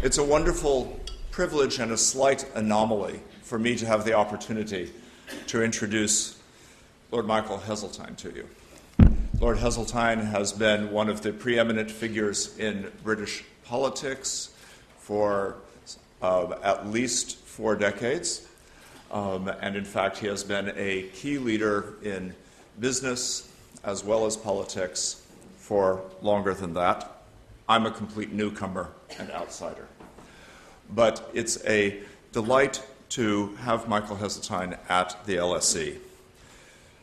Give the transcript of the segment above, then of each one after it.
It's a wonderful privilege and a slight anomaly for me to have the opportunity to introduce Lord Michael Heseltine to you. Lord Heseltine has been one of the preeminent figures in British politics for at least 4 decades. And in fact, he has been a key leader in business as well as politics for longer than that. I'm a complete newcomer and outsider. But it's a delight to have Michael Heseltine at the LSE.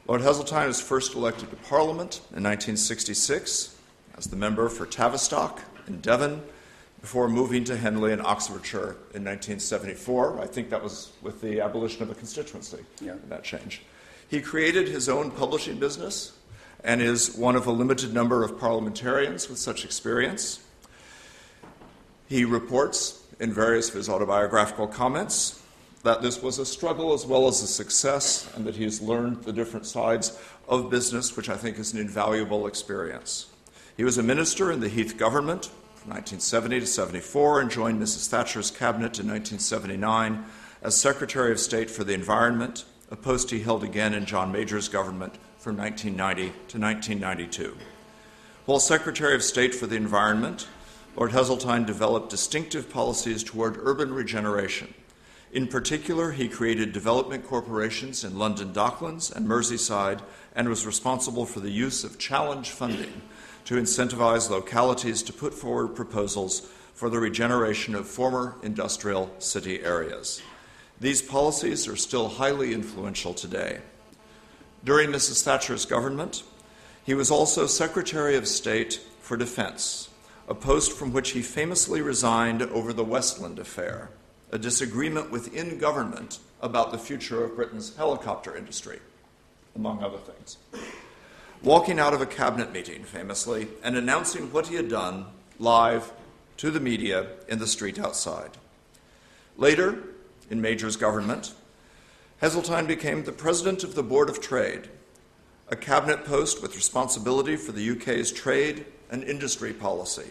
Lord Heseltine was first elected to Parliament in 1966 as the member for Tavistock in Devon before moving to Henley in Oxfordshire in 1974. I think that was with the abolition of a constituency, that change. He created his own publishing business and is one of a limited number of parliamentarians with such experience. He reports in various of his autobiographical comments that this was a struggle as well as a success, and that he has learned the different sides of business, which I think is an invaluable experience. He was a minister in the Heath government from 1970 to 74 and joined Mrs. Thatcher's cabinet in 1979 as Secretary of State for the Environment, a post he held again in John Major's government from 1990 to 1992. While Secretary of State for the Environment, Lord Heseltine developed distinctive policies toward urban regeneration. In particular, he created development corporations in London Docklands and Merseyside and was responsible for the use of challenge funding to incentivize localities to put forward proposals for the regeneration of former industrial city areas. These policies are still highly influential today. During Mrs. Thatcher's government, he was also Secretary of State for Defense, a post from which he famously resigned over the Westland affair, a disagreement within government about the future of Britain's helicopter industry, among other things. Walking out of a cabinet meeting, famously, and announcing what he had done live to the media in the street outside. Later, in Major's government, Heseltine became the president of the Board of Trade, a cabinet post with responsibility for the UK's trade and industry policy.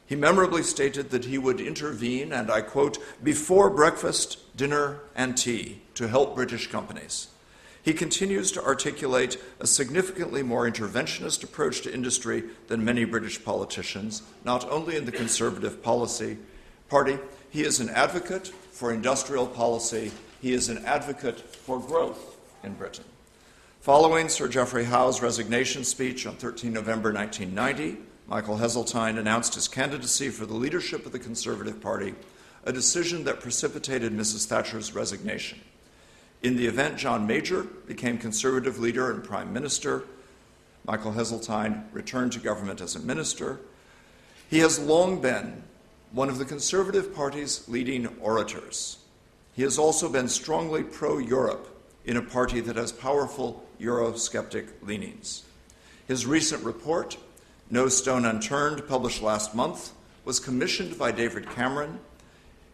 He memorably stated that he would intervene, and I quote, before breakfast, dinner, and tea to help British companies. He continues to articulate a significantly more interventionist approach to industry than many British politicians, not only in the Conservative Party. He is an advocate for industrial policy. He is an advocate for growth in Britain. Following Sir Geoffrey Howe's resignation speech on 13 November 1990, Michael Heseltine announced his candidacy for the leadership of the Conservative Party, a decision that precipitated Mrs. Thatcher's resignation. In the event John Major became Conservative leader and Prime Minister, Michael Heseltine returned to government as a minister. He has long been one of the Conservative Party's leading orators. He has also been strongly pro-Europe in a party that has powerful Eurosceptic leanings. His recent report, No Stone Unturned, published last month, was commissioned by David Cameron.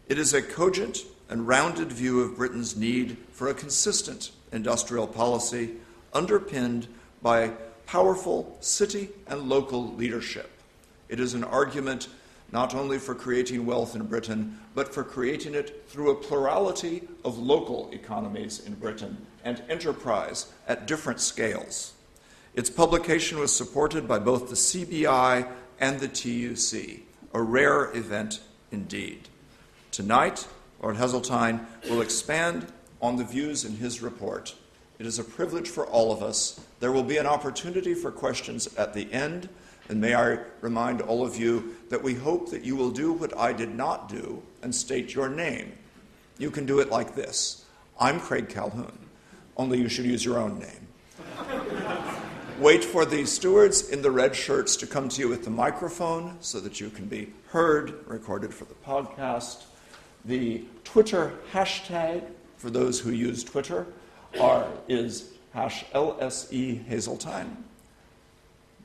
It is a cogent and rounded view of Britain's need for a consistent industrial policy underpinned by powerful city and local leadership. It is an argument not only for creating wealth in Britain, but for creating it through a plurality of local economies in Britain and enterprise at different scales. Its publication was supported by both the CBI and the TUC, a rare event indeed. Tonight, Lord Heseltine will expand on the views in his report. It is a privilege for all of us. There will be an opportunity for questions at the end, and may I remind all of you that we hope that you will do what I did not do and state your name. You can do it like this. I'm Craig Calhoun, only you should use your own name. Wait for the stewards in the red shirts to come to you with the microphone so that you can be heard, recorded for the podcast. The Twitter hashtag, for those who use Twitter, is #LSE Heseltine.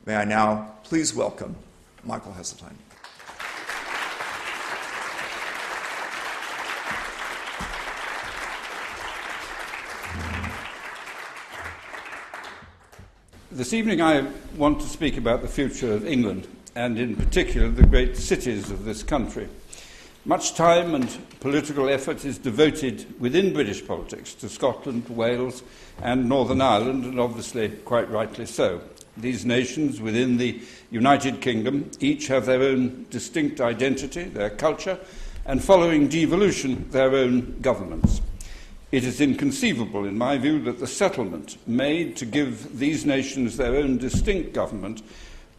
May I now please welcome Michael Heseltine. This evening I want to speak about the future of England, and in particular the great cities of this country. Much time and political effort is devoted within British politics to Scotland, Wales and Northern Ireland, and obviously quite rightly so. These nations within the United Kingdom each have their own distinct identity, their culture, and following devolution, their own governments. It is inconceivable, in my view, that the settlement made to give these nations their own distinct government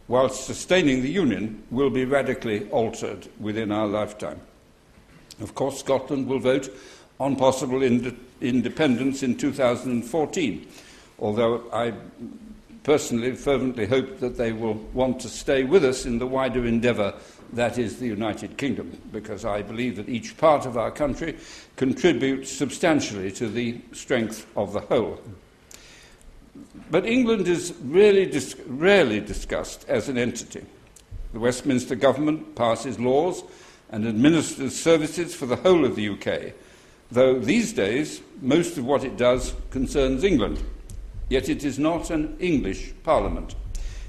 whilst sustaining the Union will be radically altered within our lifetime. Of course, Scotland will vote on possible independence in 2014, although I personally fervently hope that they will want to stay with us in the wider endeavour that is the United Kingdom, because I believe that each part of our country contributes substantially to the strength of the whole. But England is rarely discussed as an entity. The Westminster government passes laws and administers services for the whole of the UK, though these days most of what it does concerns England. Yet it is not an English parliament.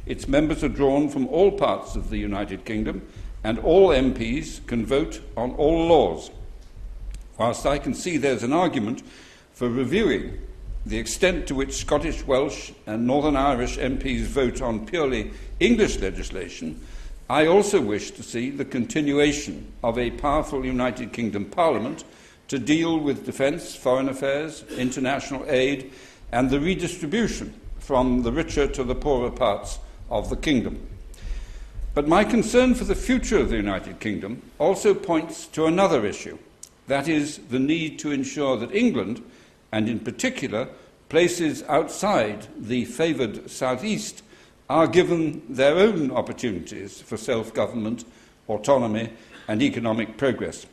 Its members are drawn from all parts of the United Kingdom, and all MPs can vote on all laws. Whilst I can see there's an argument for reviewing the extent to which Scottish, Welsh and Northern Irish MPs vote on purely English legislation, I also wish to see the continuation of a powerful United Kingdom Parliament to deal with defence, foreign affairs, international aid and the redistribution from the richer to the poorer parts of the kingdom. But my concern for the future of the United Kingdom also points to another issue, that is the need to ensure that England, and in particular places outside the favoured southeast, are given their own opportunities for self-government, autonomy and economic progress.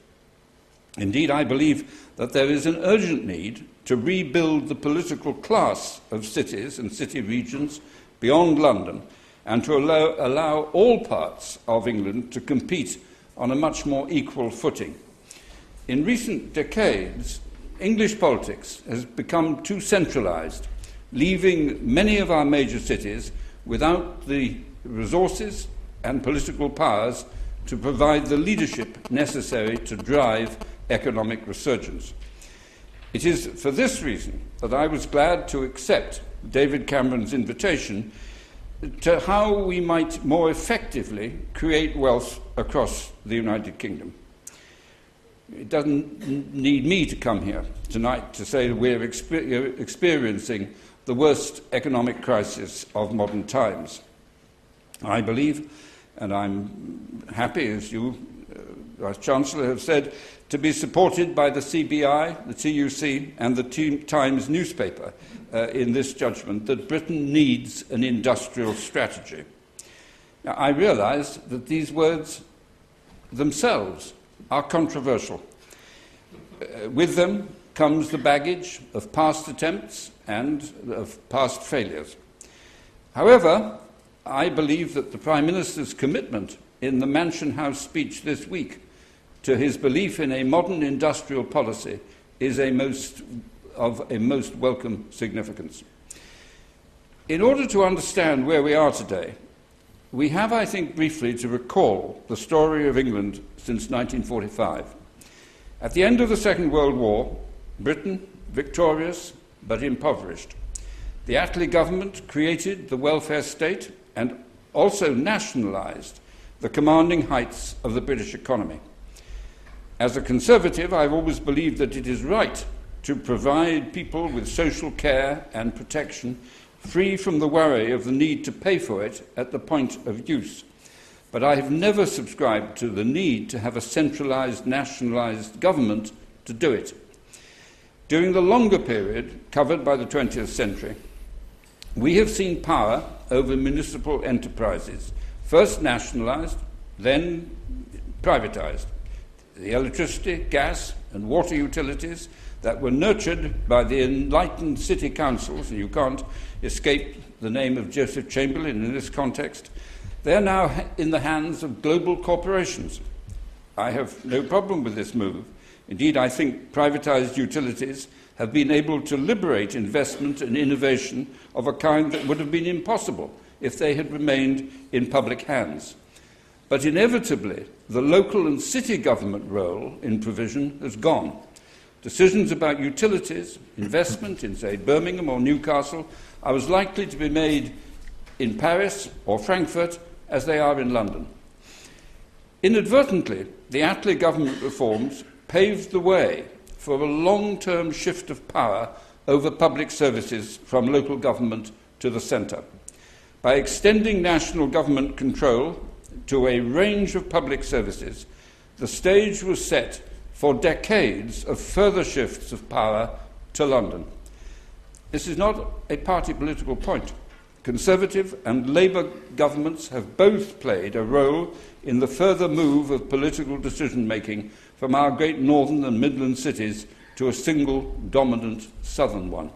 Indeed, I believe that there is an urgent need to rebuild the political class of cities and city regions beyond London, and to allow all parts of England to compete on a much more equal footing. In recent decades, English politics has become too centralised, leaving many of our major cities without the resources and political powers to provide the leadership necessary to drive economic resurgence. It is for this reason that I was glad to accept David Cameron's invitation to how we might more effectively create wealth across the United Kingdom. It doesn't need me to come here tonight to say that we're experiencing the worst economic crisis of modern times. I believe, and I'm happy, as you, Vice Chancellor, have said, to be supported by the CBI, the TUC and the Times newspaper in this judgment that Britain needs an industrial strategy. Now, I realise that these words themselves are controversial. With them comes the baggage of past attempts and of past failures. However, I believe that the Prime Minister's commitment in the Mansion House speech this week to his belief in a modern industrial policy is of a most welcome significance. In order to understand where we are today, we have, I think, briefly to recall the story of England since 1945. At the end of the Second World War, Britain, victorious but impoverished. The Attlee government created the welfare state and also nationalised the commanding heights of the British economy. As a Conservative, I've always believed that it is right to provide people with social care and protection free from the worry of the need to pay for it at the point of use. But I have never subscribed to the need to have a centralised, nationalised government to do it. During the longer period covered by the 20th century, we have seen power over municipal enterprises, first nationalised, then privatised. The electricity, gas and water utilities that were nurtured by the enlightened city councils, and you can't escape the name of Joseph Chamberlain in this context, they are now in the hands of global corporations. I have no problem with this move. Indeed, I think privatised utilities have been able to liberate investment and innovation of a kind that would have been impossible if they had remained in public hands. But inevitably, the local and city government role in provision has gone. Decisions about utilities, investment in, say, Birmingham or Newcastle are as likely to be made in Paris or Frankfurt as they are in London. Inadvertently, the Attlee government reforms paved the way for a long-term shift of power over public services from local government to the centre. By extending national government control to a range of public services, the stage was set for decades of further shifts of power to London. This is not a party political point. Conservative and Labour governments have both played a role in the further move of political decision-making from our great northern and Midland cities to a single dominant southern one.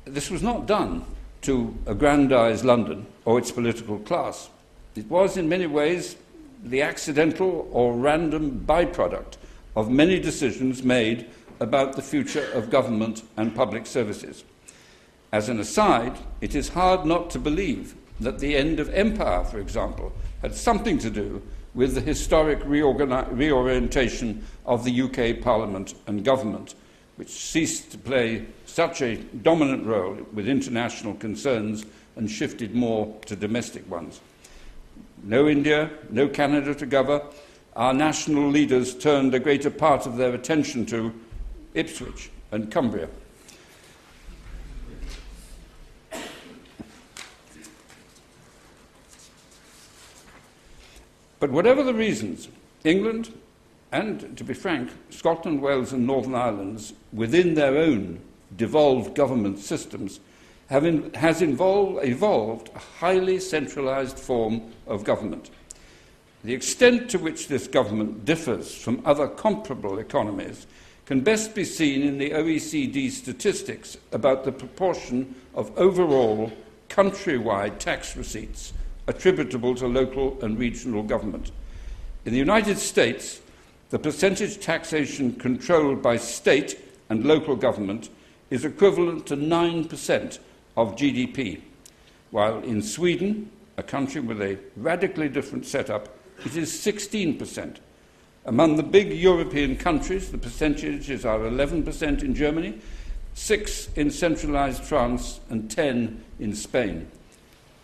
This was not done to aggrandise London or its political class. It was in many ways the accidental or random byproduct of many decisions made about the future of government and public services. As an aside, it is hard not to believe that the end of empire, for example, had something to do with the historic reorientation of the UK Parliament and government, which ceased to play such a dominant role with international concerns and shifted more to domestic ones. No India, no Canada to govern, our national leaders turned a greater part of their attention to Ipswich and Cumbria. But whatever the reasons, England, and to be frank, Scotland, Wales and Northern Ireland, within their own devolved government systems, has evolved a highly centralised form of government. The extent to which this government differs from other comparable economies can best be seen in the OECD statistics about the proportion of overall countrywide tax receipts attributable to local and regional government. In the United States, the percentage taxation controlled by state and local government is equivalent to 9% of GDP, while in Sweden, a country with a radically different setup, it is 16%. Among the big European countries, the percentages are 11% in Germany, 6% in centralized France, and 10% in Spain.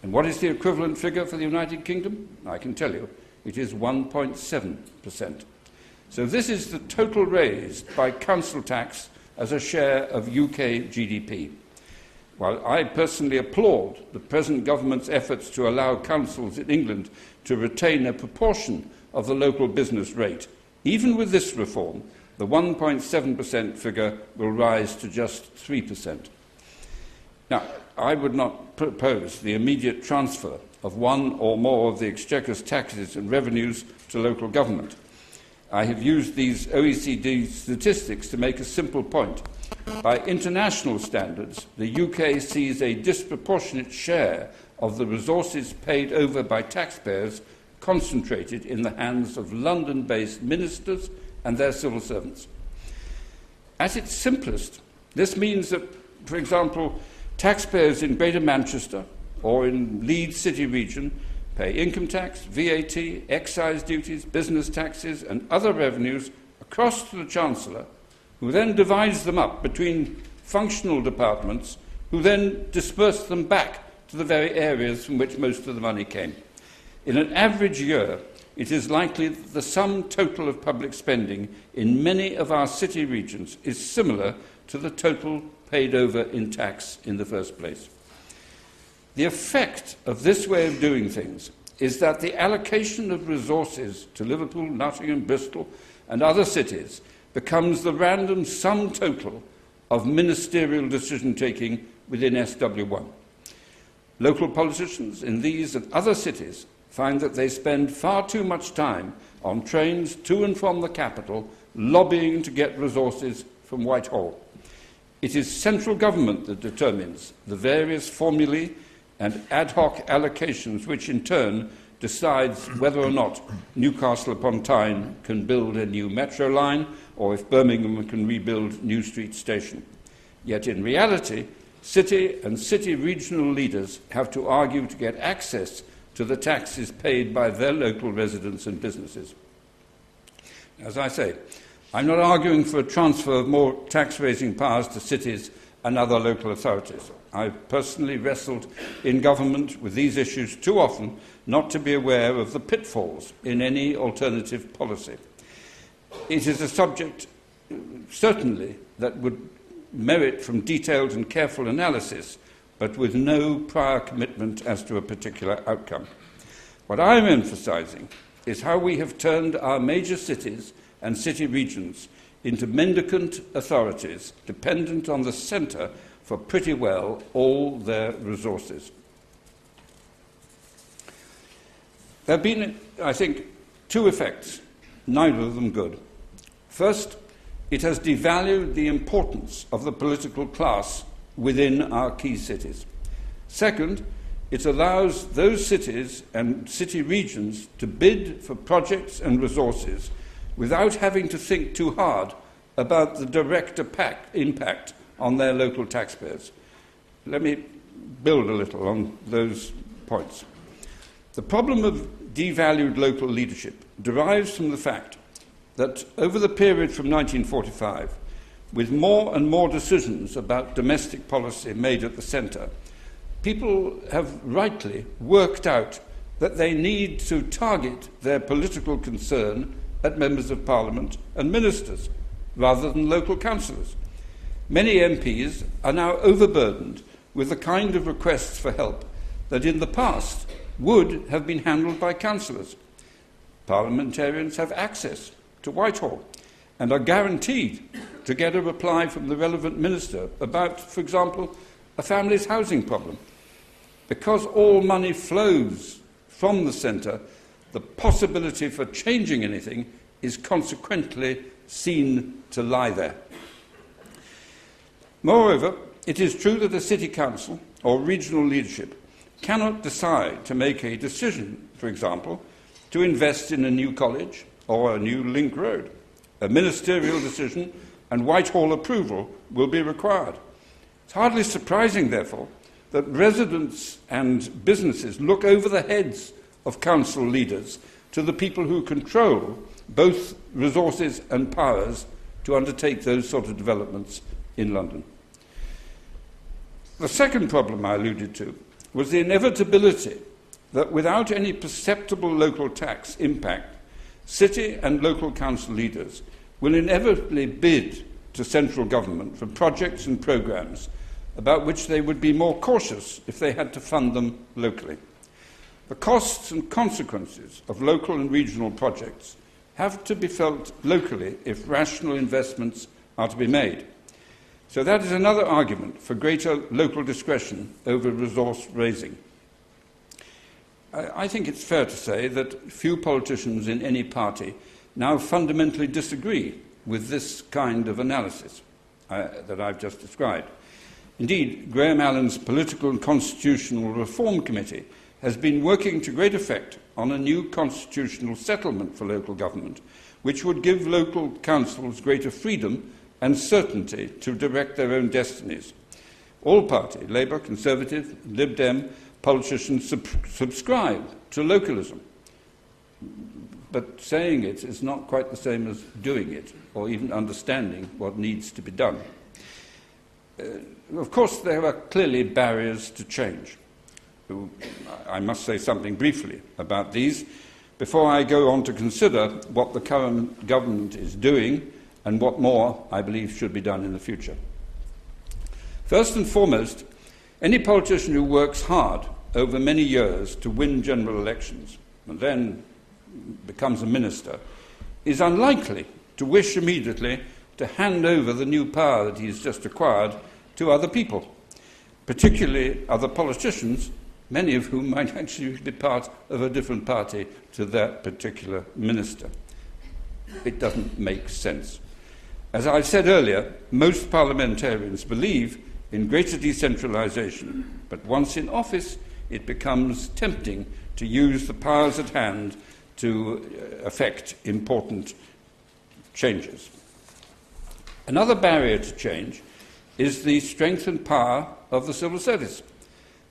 And what is the equivalent figure for the United Kingdom? I can tell you, it is 1.7%. So this is the total raised by council tax as a share of UK GDP. While I personally applaud the present government's efforts to allow councils in England to retain a proportion of the local business rate, even with this reform, the 1.7% figure will rise to just 3%. Now, I would not propose the immediate transfer of one or more of the Exchequer's taxes and revenues to local government. I have used these OECD statistics to make a simple point. By international standards, the UK sees a disproportionate share of the resources paid over by taxpayers concentrated in the hands of London-based ministers and their civil servants. At its simplest, this means that, for example, taxpayers in Greater Manchester or in Leeds City region pay income tax, VAT, excise duties, business taxes and other revenues across to the Chancellor, who then divides them up between functional departments, who then disperse them back to the very areas from which most of the money came. In an average year, it is likely that the sum total of public spending in many of our city regions is similar to the total paid over in tax in the first place. The effect of this way of doing things is that the allocation of resources to Liverpool, Nottingham, Bristol and other cities becomes the random sum total of ministerial decision-taking within SW1. Local politicians in these and other cities find that they spend far too much time on trains to and from the capital lobbying to get resources from Whitehall. It is central government that determines the various formulae and ad hoc allocations, which in turn decides whether or not Newcastle upon Tyne can build a new metro line or if Birmingham can rebuild New Street Station. Yet in reality, city and city regional leaders have to argue to get access to to the taxes paid by their local residents and businesses. As I say, I'm not arguing for a transfer of more tax-raising powers to cities and other local authorities. I've personally wrestled in government with these issues too often not to be aware of the pitfalls in any alternative policy. It is a subject, certainly, that would merit from detailed and careful analysis, but with no prior commitment as to a particular outcome. What I'm emphasising is how we have turned our major cities and city regions into mendicant authorities dependent on the centre for pretty well all their resources. There have been, I think, two effects, neither of them good. First, it has devalued the importance of the political class within our key cities. Second, it allows those cities and city regions to bid for projects and resources without having to think too hard about the direct impact on their local taxpayers. Let me build a little on those points. The problem of devalued local leadership derives from the fact that over the period from 1945, with more and more decisions about domestic policy made at the centre, people have rightly worked out that they need to target their political concern at members of Parliament and ministers, rather than local councillors. Many MPs are now overburdened with the kind of requests for help that in the past would have been handled by councillors. Parliamentarians have access to Whitehall and are guaranteed to get a reply from the relevant minister about, for example, a family's housing problem. Because all money flows from the centre, the possibility for changing anything is consequently seen to lie there. Moreover, it is true that a city council or regional leadership cannot decide to make a decision, for example, to invest in a new college or a new link road. A ministerial decision and Whitehall approval will be required. It's hardly surprising, therefore, that residents and businesses look over the heads of council leaders to the people who control both resources and powers to undertake those sort of developments in London. The second problem I alluded to was the inevitability that without any perceptible local tax impact, city and local council leaders will inevitably bid to central government for projects and programmes about which they would be more cautious if they had to fund them locally. The costs and consequences of local and regional projects have to be felt locally if rational investments are to be made. So that is another argument for greater local discretion over resource raising. I think it's fair to say that few politicians in any party now fundamentally disagree with this kind of analysis that I've just described. Indeed, Graham Allen's Political and Constitutional Reform Committee has been working to great effect on a new constitutional settlement for local government, which would give local councils greater freedom and certainty to direct their own destinies. All party, Labour, Conservative, Lib Dem, politicians subscribe to localism. But saying it is not quite the same as doing it, or even understanding what needs to be done. Of course, there are clearly barriers to change. I must say something briefly about these before I go on to consider what the current government is doing and what more I believe should be done in the future. First and foremost, any politician who works hard over many years to win general elections and then becomes a minister is unlikely to wish immediately to hand over the new power that he has just acquired to other people, particularly other politicians, many of whom might actually be part of a different party to that particular minister. It doesn't make sense. As I said earlier, most parliamentarians believe in greater decentralization, but once in office, it becomes tempting to use the powers at hand to effect important changes. Another barrier to change is the strength and power of the civil service.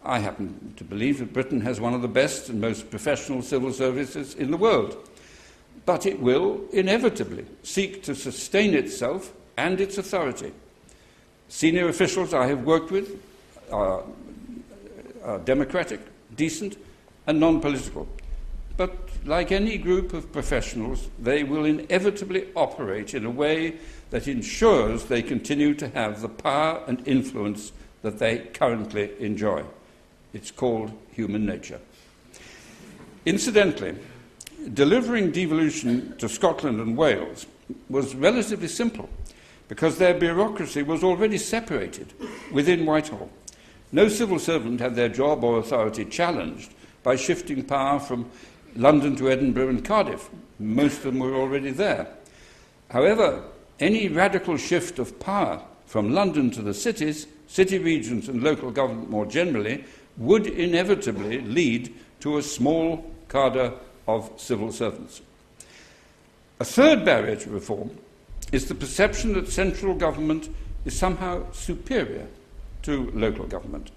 I happen to believe that Britain has one of the best and most professional civil services in the world. But it will inevitably seek to sustain itself and its authority. Senior officials I have worked with are democratic, decent, and non-political. But like any group of professionals, they will inevitably operate in a way that ensures they continue to have the power and influence that they currently enjoy. It's called human nature. Incidentally, delivering devolution to Scotland and Wales was relatively simple because their bureaucracy was already separated within Whitehall. No civil servant had their job or authority challenged by shifting power from London to Edinburgh and Cardiff. Most of them were already there. However, any radical shift of power from London to the cities, city regions and local government more generally, would inevitably lead to a small cadre of civil servants. A third barrier to reform is the perception that central government is somehow superior to local government.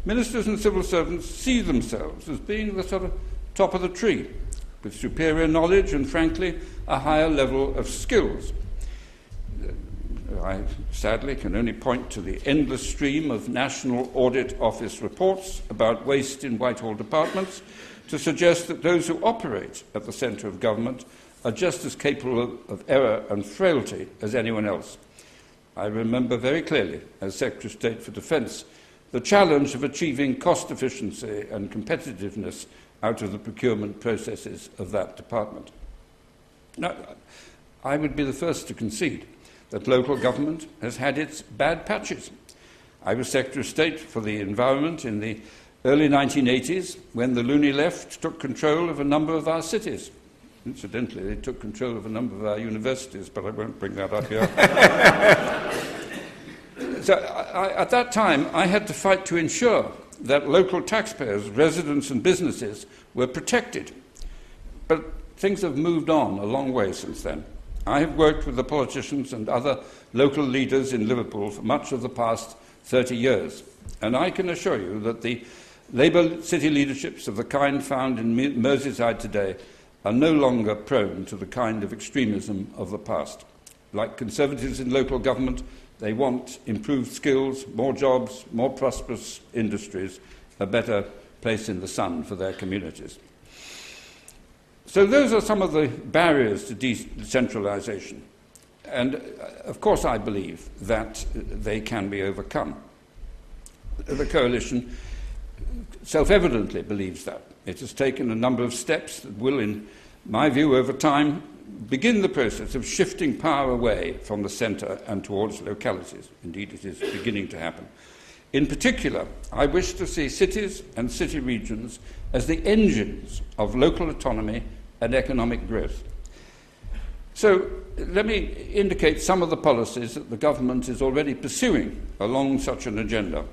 Ministers and civil servants see themselves as being the sort of top of the tree, with superior knowledge and, frankly, a higher level of skills. I sadly can only point to the endless stream of National Audit Office reports about waste in Whitehall departments to suggest that those who operate at the centre of government are just as capable of error and frailty as anyone else. I remember very clearly, as Secretary of State for Defence, the challenge of achieving cost efficiency and competitiveness out of the procurement processes of that department. Now, I would be the first to concede that local government has had its bad patches. I was Secretary of State for the Environment in the early 1980s when the Looney left took control of a number of our cities. Incidentally, they took control of a number of our universities, but I won't bring that up here. So at that time, I had to fight to ensure that local taxpayers, residents and businesses were protected. But things have moved on a long way since then. I have worked with the politicians and other local leaders in Liverpool for much of the past 30 years, and I can assure you that the Labour city leaderships of the kind found in Merseyside today are no longer prone to the kind of extremism of the past. Like Conservatives in local government, they want improved skills, more jobs, more prosperous industries, a better place in the sun for their communities. So those are some of the barriers to decentralization. And, of course, I believe that they can be overcome. The Coalition self-evidently believes that. It has taken a number of steps that will, in my view, over time, begin the process of shifting power away from the centre and towards localities. Indeed, it is beginning to happen. In particular, I wish to see cities and city regions as the engines of local autonomy and economic growth. So let me indicate some of the policies that the government is already pursuing along such an agenda.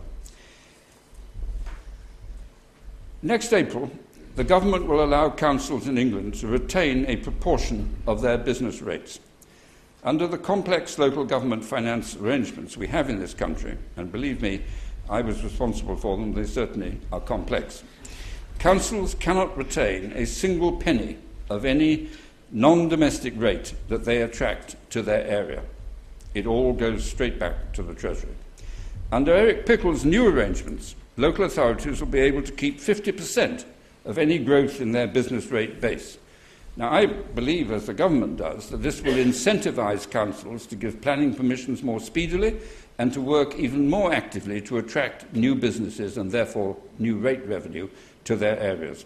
Next April, the government will allow councils in England to retain a proportion of their business rates. Under the complex local government finance arrangements we have in this country, and believe me, I was responsible for them, they certainly are complex, councils cannot retain a single penny of any non-domestic rate that they attract to their area. It all goes straight back to the Treasury. Under Eric Pickle's new arrangements, local authorities will be able to keep 50% of any growth in their business rate base. Now, I believe, as the government does, that this will incentivise councils to give planning permissions more speedily and to work even more actively to attract new businesses and therefore new rate revenue to their areas.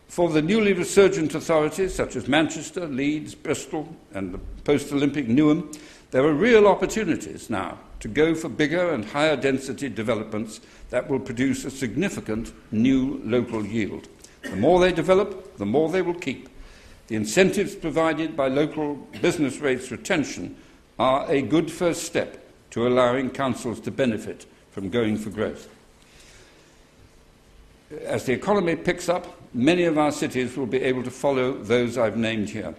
For the newly resurgent authorities such as Manchester, Leeds, Bristol and the post-Olympic Newham, there are real opportunities now to go for bigger and higher density developments that will produce a significant new local yield. The more they develop, the more they will keep. The incentives provided by local business rates retention are a good first step to allowing councils to benefit from going for growth. As the economy picks up, many of our cities will be able to follow those I've named here.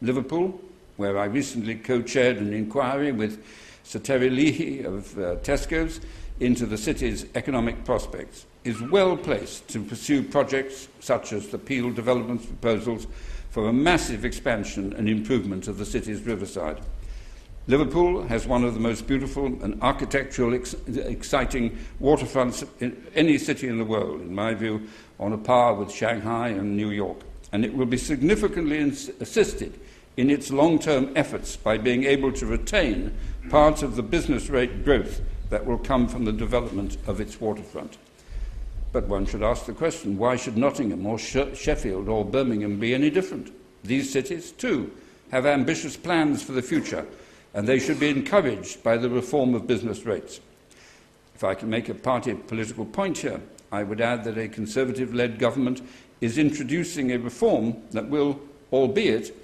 Liverpool, where I recently co-chaired an inquiry with Sir Terry Leahy of Tesco's, into the city's economic prospects, is well placed to pursue projects such as the Peel Development's proposals for a massive expansion and improvement of the city's riverside. Liverpool has one of the most beautiful and architecturally exciting waterfronts in any city in the world, in my view, on a par with Shanghai and New York. And it will be significantly assisted in its long-term efforts by being able to retain parts of the business rate growth that will come from the development of its waterfront. But one should ask the question, why should Nottingham or Sheffield or Birmingham be any different? These cities, too, have ambitious plans for the future, and they should be encouraged by the reform of business rates. If I can make a party political point here, I would add that a Conservative-led government is introducing a reform that will, albeit,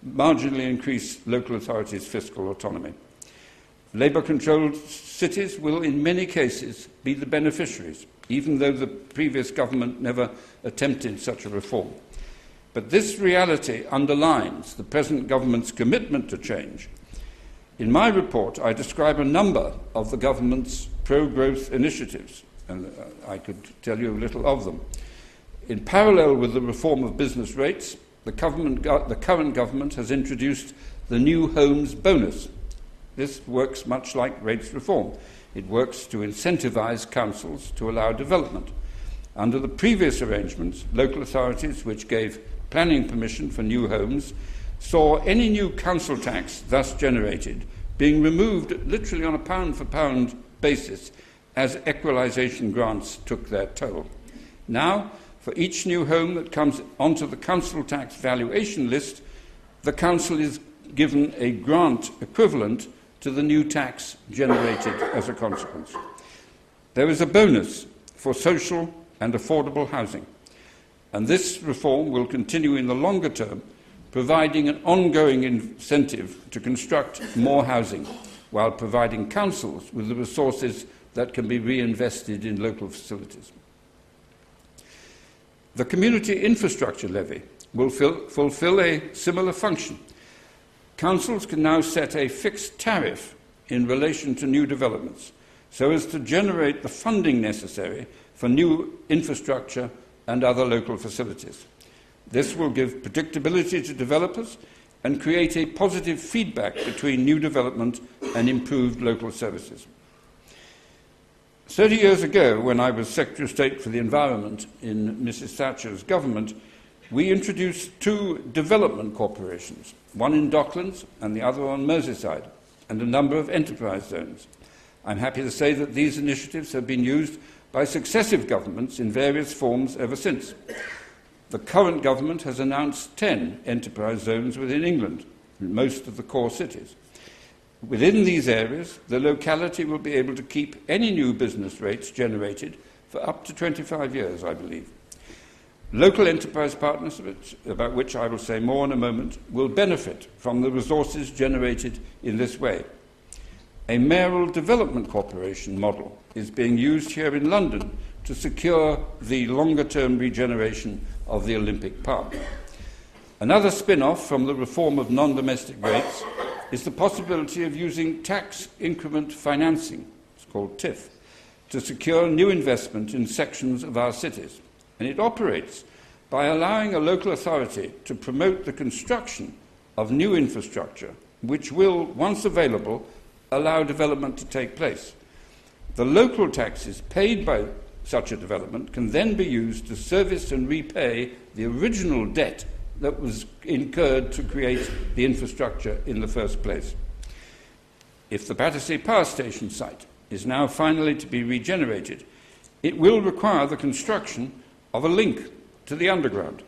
marginally increase local authorities' fiscal autonomy. Labour-controlled cities will, in many cases, be the beneficiaries, even though the previous government never attempted such a reform. But this reality underlines the present government's commitment to change. In my report, I describe a number of the government's pro-growth initiatives, and I could tell you a little of them. In parallel with the reform of business rates, the current government has introduced the New Homes Bonus. This works much like rates reform. It works to incentivise councils to allow development. Under the previous arrangements, local authorities which gave planning permission for new homes saw any new council tax thus generated being removed literally on a pound-for-pound basis as equalisation grants took their toll. Now, for each new home that comes onto the council tax valuation list, the council is given a grant equivalent to the new tax generated as a consequence. There is a bonus for social and affordable housing, and this reform will continue in the longer term, providing an ongoing incentive to construct more housing while providing councils with the resources that can be reinvested in local facilities. The Community Infrastructure Levy will fulfil a similar function. Councils can now set a fixed tariff in relation to new developments so as to generate the funding necessary for new infrastructure and other local facilities. This will give predictability to developers and create a positive feedback between new development and improved local services. 30 years ago, when I was Secretary of State for the Environment in Mrs. Thatcher's government, we introduced two development corporations, one in Docklands and the other on Merseyside, and a number of enterprise zones. I'm happy to say that these initiatives have been used by successive governments in various forms ever since. The current government has announced 10 enterprise zones within England, in most of the core cities. Within these areas, the locality will be able to keep any new business rates generated for up to 25 years, I believe. Local enterprise partnerships, about which I will say more in a moment, will benefit from the resources generated in this way. A Mayoral Development Corporation model is being used here in London to secure the longer-term regeneration of the Olympic Park. Another spin-off from the reform of non-domestic rates is the possibility of using tax increment financing, it's called TIF, to secure new investment in sections of our cities. And it operates by allowing a local authority to promote the construction of new infrastructure, which will, once available, allow development to take place. The local taxes paid by such a development can then be used to service and repay the original debt that was incurred to create the infrastructure in the first place. If the Battersea Power Station site is now finally to be regenerated, it will require the construction of a link to the underground,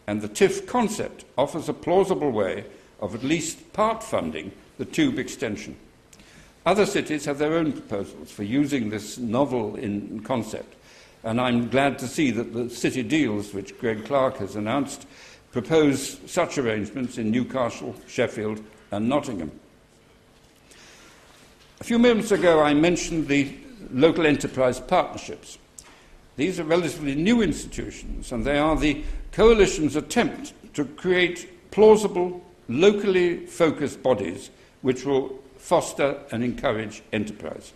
and the TIF concept offers a plausible way of at least part funding the tube extension. Other cities have their own proposals for using this novel in concept, and I'm glad to see that the city deals, which Greg Clark has announced, propose such arrangements in Newcastle, Sheffield and Nottingham. A few moments ago I mentioned the local enterprise partnerships. These are relatively new institutions, and they are the coalition's attempt to create plausible, locally focused bodies which will foster and encourage enterprise.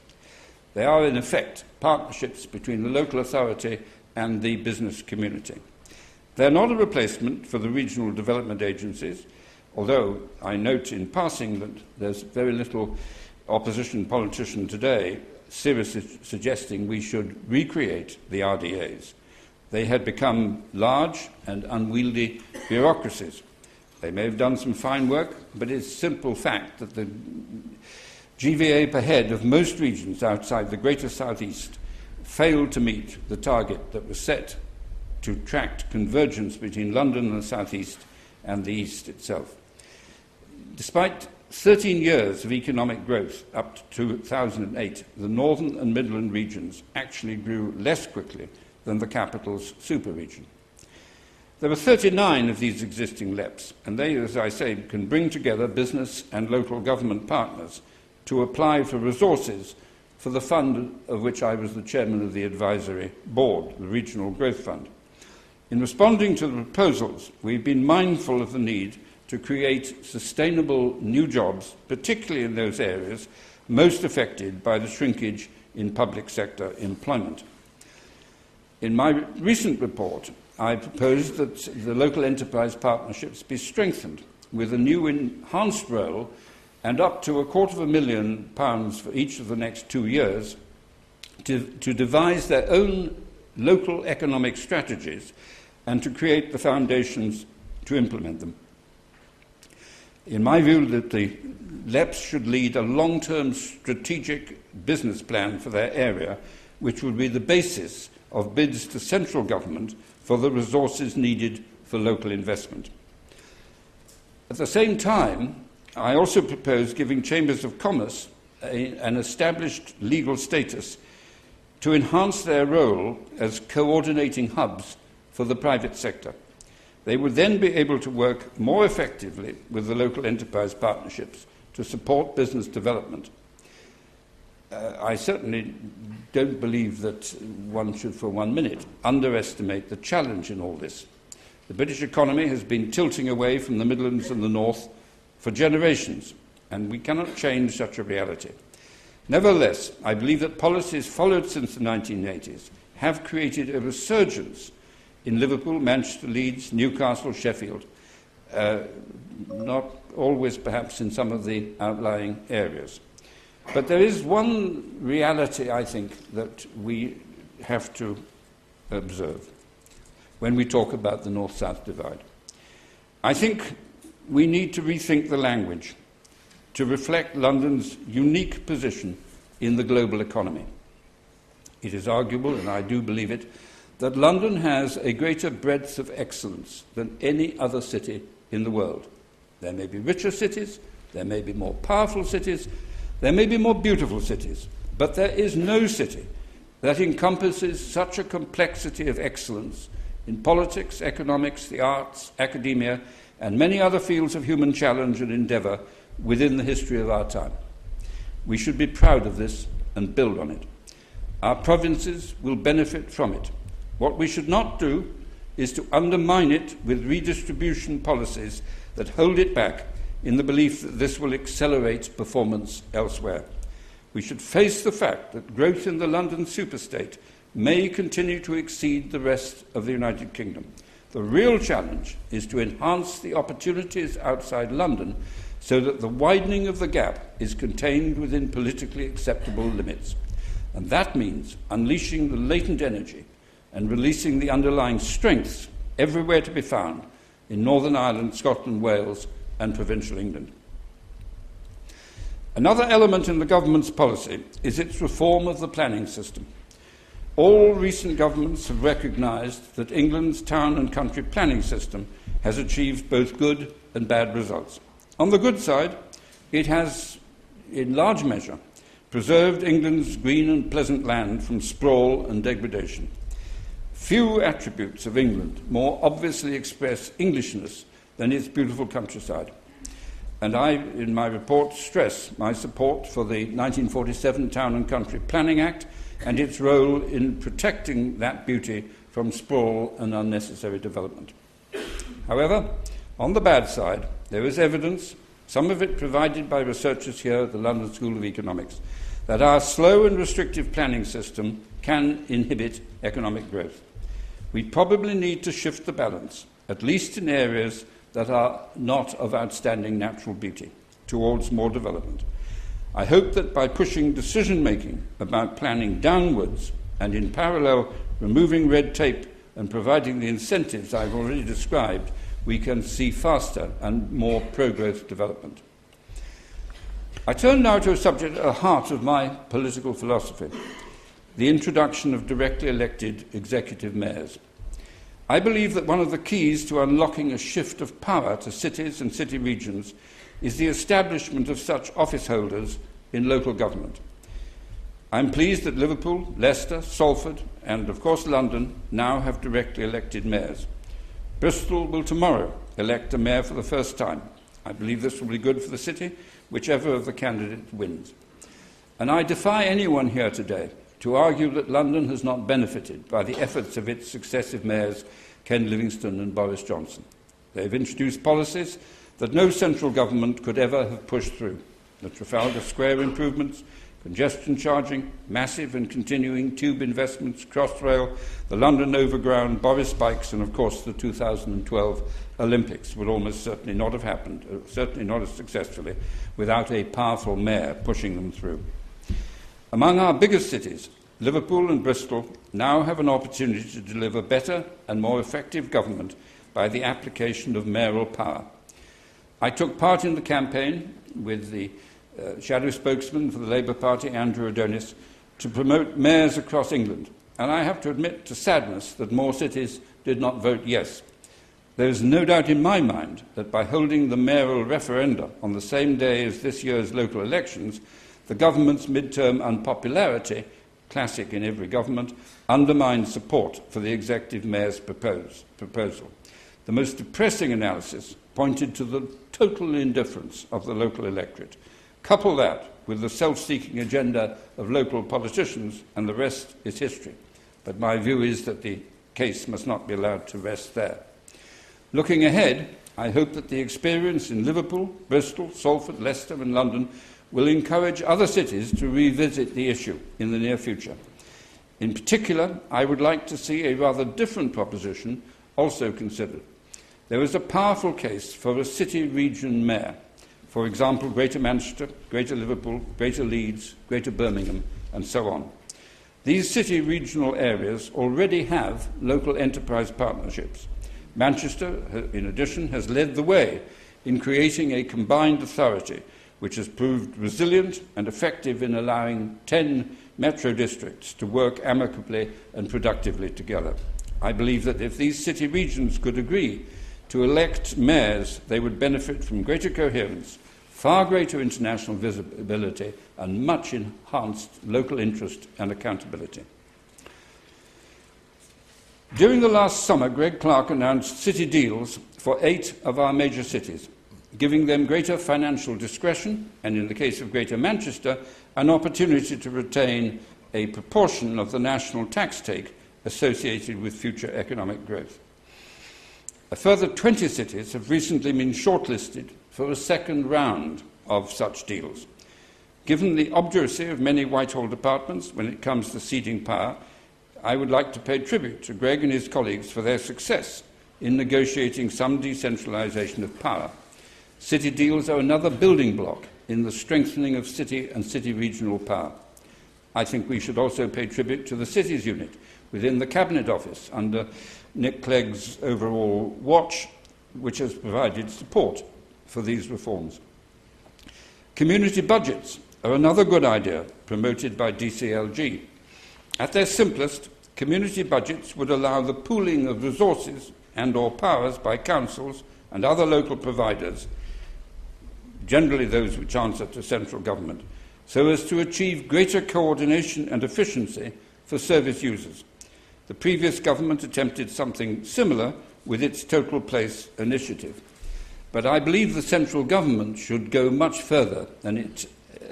They are, in effect, partnerships between the local authority and the business community. They're not a replacement for the regional development agencies, although I note in passing that there's very little opposition politician today seriously suggesting we should recreate the RDAs. They had become large and unwieldy bureaucracies. They may have done some fine work, but it's a simple fact that the GVA per head of most regions outside the Greater South East failed to meet the target that was set to attract convergence between London and the South East and the East itself. Despite 13 years of economic growth up to 2008, the Northern and Midland regions actually grew less quickly than the capital's super-region. There are 39 of these existing LEPs, and they, as I say, can bring together business and local government partners to apply for resources for the fund of which I was the chairman of the advisory board, the Regional Growth Fund. In responding to the proposals, we've been mindful of the need to create sustainable new jobs, particularly in those areas most affected by the shrinkage in public sector employment. In my recent report, I proposed that the local enterprise partnerships be strengthened with a new enhanced role and up to £250,000 for each of the next 2 years to devise their own local economic strategies and to create the foundations to implement them. In my view, that the LEPs should lead a long-term strategic business plan for their area, which would be the basis of bids to central government for the resources needed for local investment. At the same time, I also propose giving chambers of commerce an established legal status to enhance their role as coordinating hubs for the private sector. They would then be able to work more effectively with the local enterprise partnerships to support business development. I certainly don't believe that one should for 1 minute underestimate the challenge in all this. The British economy has been tilting away from the Midlands and the North for generations, and we cannot change such a reality. Nevertheless, I believe that policies followed since the 1980s have created a resurgence in Liverpool, Manchester, Leeds, Newcastle, Sheffield, not always perhaps in some of the outlying areas. But there is one reality, I think, that we have to observe when we talk about the North-South divide. I think we need to rethink the language to reflect London's unique position in the global economy. It is arguable, and I do believe it, that London has a greater breadth of excellence than any other city in the world. There may be richer cities, there may be more powerful cities, there may be more beautiful cities, but there is no city that encompasses such a complexity of excellence in politics, economics, the arts, academia, and many other fields of human challenge and endeavour within the history of our time. We should be proud of this and build on it. Our provinces will benefit from it. What we should not do is to undermine it with redistribution policies that hold it back in the belief that this will accelerate performance elsewhere. We should face the fact that growth in the London superstate may continue to exceed the rest of the United Kingdom. The real challenge is to enhance the opportunities outside London so that the widening of the gap is contained within politically acceptable limits. And that means unleashing the latent energy and releasing the underlying strengths everywhere to be found in Northern Ireland, Scotland, Wales, and provincial England. Another element in the government's policy is its reform of the planning system. All recent governments have recognised that England's town and country planning system has achieved both good and bad results. On the good side, it has, in large measure, preserved England's green and pleasant land from sprawl and degradation. Few attributes of England more obviously express Englishness than its beautiful countryside. And I, in my report, stress my support for the 1947 Town and Country Planning Act and its role in protecting that beauty from sprawl and unnecessary development. However, on the bad side, there is evidence, some of it provided by researchers here at the London School of Economics, that our slow and restrictive planning system can inhibit economic growth. We probably need to shift the balance, at least in areas that are not of outstanding natural beauty, towards more development. I hope that by pushing decision-making about planning downwards and in parallel removing red tape and providing the incentives I've already described, we can see faster and more pro-growth development. I turn now to a subject at the heart of my political philosophy, the introduction of directly elected executive mayors. I believe that one of the keys to unlocking a shift of power to cities and city regions is the establishment of such office holders in local government. I'm pleased that Liverpool, Leicester, Salford and, of course, London now have directly elected mayors. Bristol will tomorrow elect a mayor for the first time. I believe this will be good for the city, whichever of the candidates wins. And I defy anyone here today to argue that London has not benefited by the efforts of its successive mayors, Ken Livingstone and Boris Johnson. They've introduced policies that no central government could ever have pushed through. The Trafalgar Square improvements, congestion charging, massive and continuing tube investments, Crossrail, the London Overground, Boris Bikes, and of course the 2012 Olympics would almost certainly not have happened, certainly not as successfully, without a powerful mayor pushing them through. Among our biggest cities, Liverpool and Bristol now have an opportunity to deliver better and more effective government by the application of mayoral power. I took part in the campaign with the shadow spokesman for the Labour Party, Andrew Adonis, to promote mayors across England. And I have to admit to sadness that more cities did not vote yes. There is no doubt in my mind that by holding the mayoral referenda on the same day as this year's local elections, the government's mid-term unpopularity, classic in every government, undermines support for the executive mayor's proposal. The most depressing analysis pointed to the total indifference of the local electorate. Couple that with the self-seeking agenda of local politicians, and the rest is history. But my view is that the case must not be allowed to rest there. Looking ahead, I hope that the experience in Liverpool, Bristol, Salford, Leicester and London will encourage other cities to revisit the issue in the near future. In particular, I would like to see a rather different proposition also considered. There is a powerful case for a city-region mayor. For example, Greater Manchester, Greater Liverpool, Greater Leeds, Greater Birmingham, and so on. These city-regional areas already have local enterprise partnerships. Manchester, in addition, has led the way in creating a combined authority which has proved resilient and effective in allowing 10 metro districts to work amicably and productively together. I believe that if these city regions could agree to elect mayors, they would benefit from greater coherence, far greater international visibility, and much enhanced local interest and accountability. During the last summer, Greg Clark announced city deals for 8 of our major cities, giving them greater financial discretion and, in the case of Greater Manchester, an opportunity to retain a proportion of the national tax take associated with future economic growth. A further 20 cities have recently been shortlisted for a second round of such deals. Given the obduracy of many Whitehall departments when it comes to ceding power, I would like to pay tribute to Greg and his colleagues for their success in negotiating some decentralization of power. City deals are another building block in the strengthening of city and city regional power. I think we should also pay tribute to the Cities Unit within the Cabinet Office under Nick Clegg's overall watch, which has provided support for these reforms. Community budgets are another good idea promoted by DCLG. At their simplest, community budgets would allow the pooling of resources and/or powers by councils and other local providers, generally those which answer to central government, so as to achieve greater coordination and efficiency for service users. The previous government attempted something similar with its Total Place initiative. But I believe the central government should go much further than it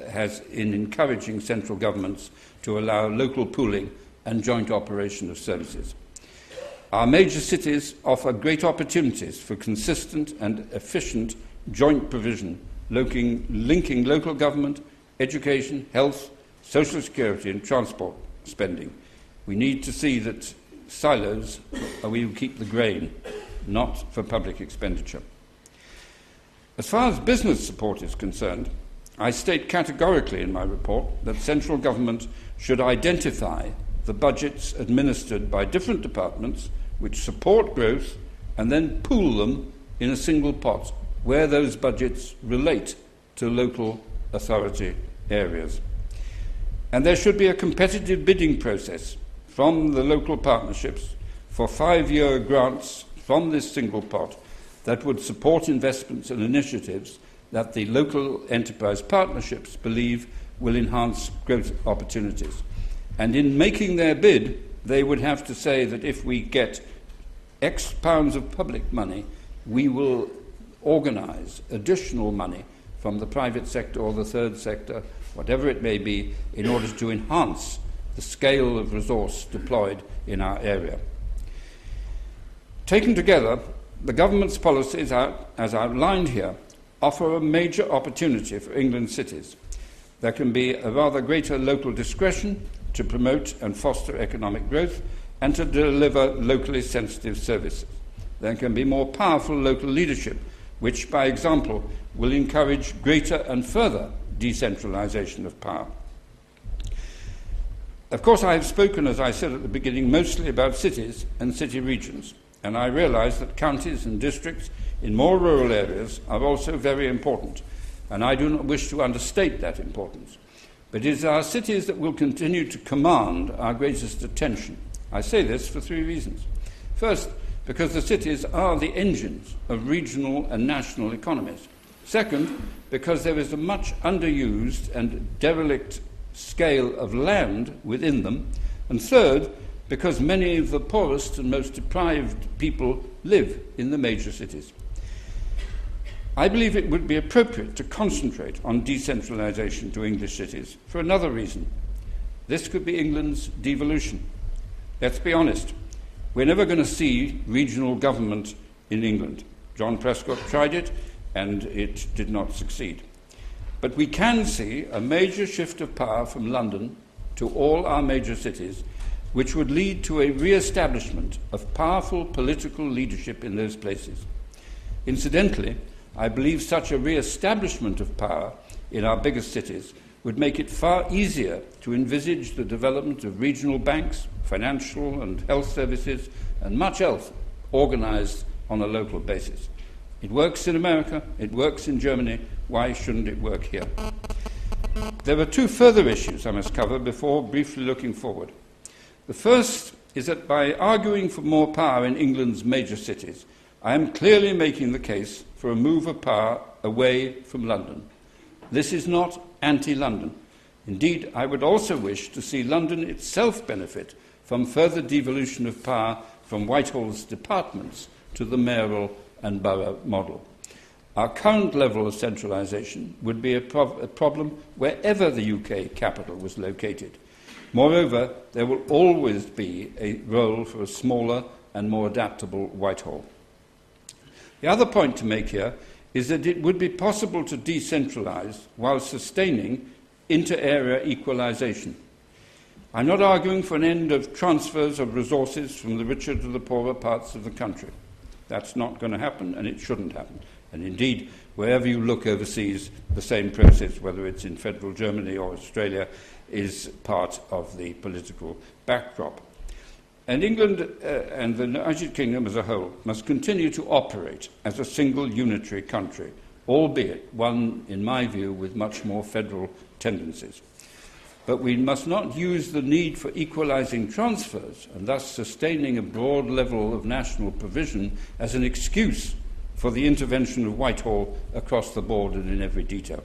has in encouraging central governments to allow local pooling and joint operation of services. Our major cities offer great opportunities for consistent and efficient joint provision, linking local government, education, health, social security and transport spending. We need to see that silos are we who keep the grain, not for public expenditure. As far as business support is concerned, I state categorically in my report that central government should identify the budgets administered by different departments which support growth and then pool them in a single pot where those budgets relate to local authority areas. And there should be a competitive bidding process from the local partnerships for 5-year grants from this single pot that would support investments and initiatives that the local enterprise partnerships believe will enhance growth opportunities. And in making their bid, they would have to say that if we get X pounds of public money, we will organise additional money from the private sector or the third sector, whatever it may be, in order to enhance the scale of resource deployed in our area. Taken together, the government's policies, as outlined here, offer a major opportunity for England's cities. There can be a rather greater local discretion to promote and foster economic growth and to deliver locally sensitive services. There can be more powerful local leadership, which, by example, will encourage greater and further decentralization of power. Of course, I have spoken, as I said at the beginning, mostly about cities and city regions, and I realise that counties and districts in more rural areas are also very important, and I do not wish to understate that importance. But it is our cities that will continue to command our greatest attention. I say this for 3 reasons. First, because the cities are the engines of regional and national economies. Second, because there is a much underused and derelict scale of land within them. And third, because many of the poorest and most deprived people live in the major cities. I believe it would be appropriate to concentrate on decentralisation to English cities for another reason. This could be England's devolution. Let's be honest. We're never going to see regional government in England. John Prescott tried it, and it did not succeed. But we can see a major shift of power from London to all our major cities, which would lead to a re-establishment of powerful political leadership in those places. Incidentally, I believe such a re-establishment of power in our biggest cities would make it far easier to envisage the development of regional banks, financial and health services, and much else organised on a local basis. It works in America, it works in Germany, why shouldn't it work here? There are 2 further issues I must cover before briefly looking forward. The first is that by arguing for more power in England's major cities, I am clearly making the case for a move of power away from London. This is not anti-London. Indeed, I would also wish to see London itself benefit from further devolution of power from Whitehall's departments to the mayoral and borough model. Our current level of centralisation would be a problem wherever the UK capital was located. Moreover, there will always be a role for a smaller and more adaptable Whitehall. The other point to make here is that it would be possible to decentralise while sustaining inter-area equalisation. I'm not arguing for an end of transfers of resources from the richer to the poorer parts of the country. That's not going to happen, and it shouldn't happen. And indeed, wherever you look overseas, the same process, whether it's in federal Germany or Australia, is part of the political backdrop. And England and the United Kingdom as a whole must continue to operate as a single unitary country, albeit one, in my view, with much more federal tendencies. But we must not use the need for equalising transfers and thus sustaining a broad level of national provision as an excuse for the intervention of Whitehall across the board and in every detail.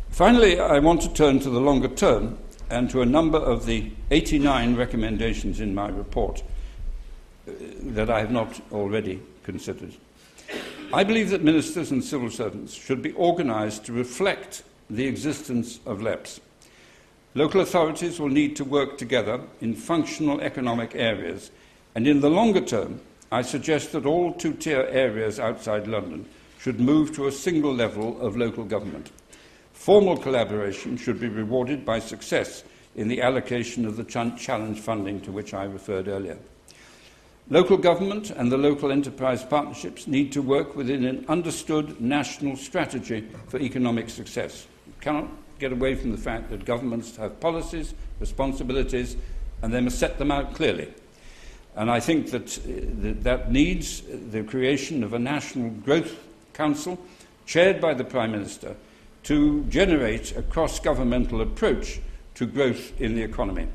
Finally, I want to turn to the longer term and to a number of the 89 recommendations in my report that I have not already considered. I believe that ministers and civil servants should be organised to reflect the existence of LEPs. Local authorities will need to work together in functional economic areas, and in the longer term, I suggest that all 2-tier areas outside London should move to a single level of local government. Formal collaboration should be rewarded by success in the allocation of the challenge funding to which I referred earlier. Local government and the local enterprise partnerships need to work within an understood national strategy for economic success. You cannot get away from the fact that governments have policies, responsibilities, and they must set them out clearly. And I think that that needs the creation of a National Growth Council, chaired by the Prime Minister, to generate a cross-governmental approach to growth in the economy.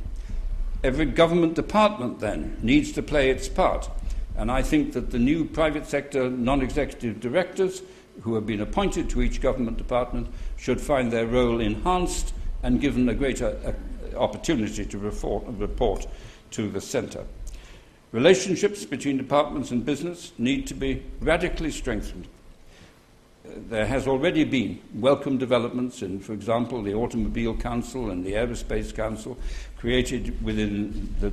Every government department, then, needs to play its part, and I think that the new private sector non-executive directors who have been appointed to each government department should find their role enhanced and given a greater opportunity to report to the centre. Relationships between departments and business need to be radically strengthened. There has already been welcome developments in, for example, the Automobile Council and the Aerospace Council created within the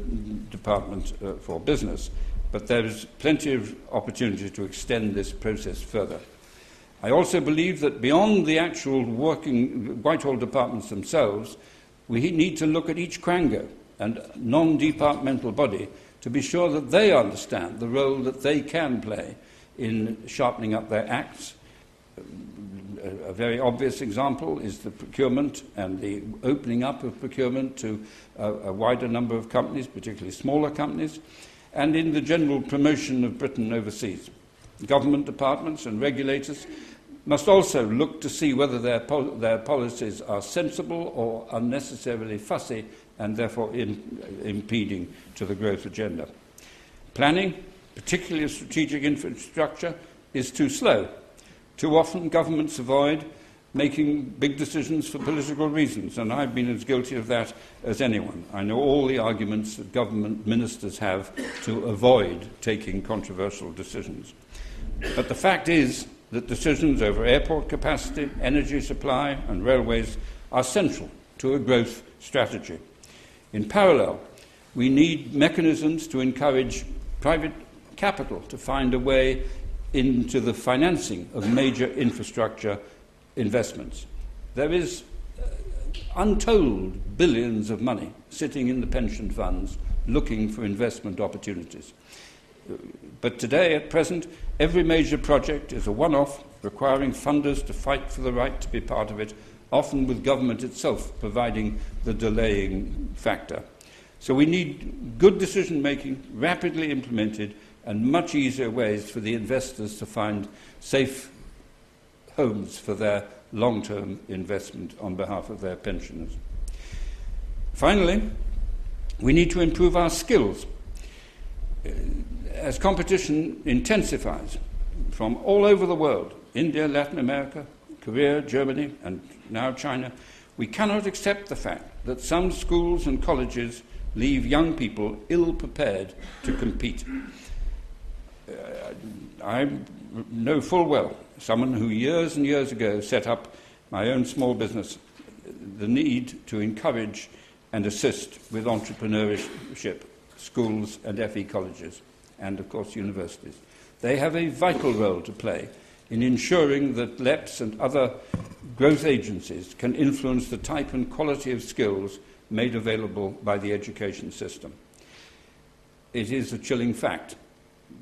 Department for Business, but there is plenty of opportunity to extend this process further. I also believe that beyond the actual working Whitehall departments themselves, we need to look at each quango and non-departmental body to be sure that they understand the role that they can play in sharpening up their acts. A very obvious example is the procurement and the opening up of procurement to a wider number of companies, particularly smaller companies, and in the general promotion of Britain overseas. Government departments and regulators must also look to see whether their policies are sensible or unnecessarily fussy and therefore impeding to the growth agenda. Planning, particularly of strategic infrastructure, is too slow. Too often governments avoid making big decisions for political reasons, and I've been as guilty of that as anyone. I know all the arguments that government ministers have to avoid taking controversial decisions. But the fact is that decisions over airport capacity, energy supply and railways are central to a growth strategy. In parallel, we need mechanisms to encourage private capital to find a way into the financing of major infrastructure investments. There is untold billions of money sitting in the pension funds looking for investment opportunities. But today, at present, every major project is a one-off, requiring funders to fight for the right to be part of it, often with government itself providing the delaying factor. So we need good decision-making, rapidly implemented, and much easier ways for the investors to find safe homes for their long-term investment on behalf of their pensioners. Finally, we need to improve our skills. As competition intensifies from all over the world, India, Latin America, Korea, Germany, and now China, we cannot accept the fact that some schools and colleges leave young people ill-prepared to compete. I know full well someone who years and years ago set up my own small business, the need to encourage and assist with entrepreneurship, schools and FE colleges, and of course universities. They have a vital role to play in ensuring that LEPs and other growth agencies can influence the type and quality of skills made available by the education system. It is a chilling fact,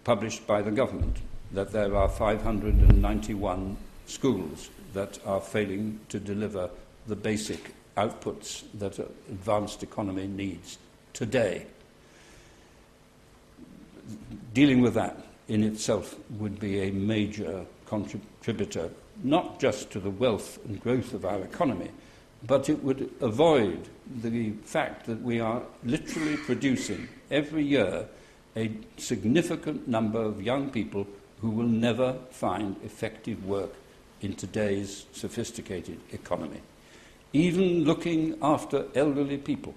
published by the government, that there are 591 schools that are failing to deliver the basic outputs that an advanced economy needs today. Dealing with that in itself would be a major contributor, not just to the wealth and growth of our economy, but it would avoid the fact that we are literally producing every year a significant number of young people who will never find effective work in today's sophisticated economy. Even looking after elderly people,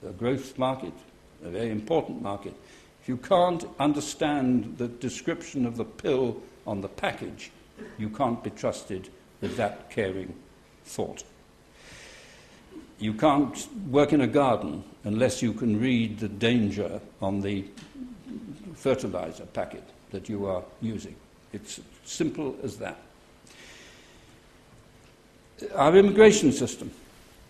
a growth market, a very important market, if you can't understand the description of the pill on the package, you can't be trusted with that caring thought. You can't work in a garden unless you can read the danger on the fertilizer packet that you are using. It's simple as that. Our immigration system,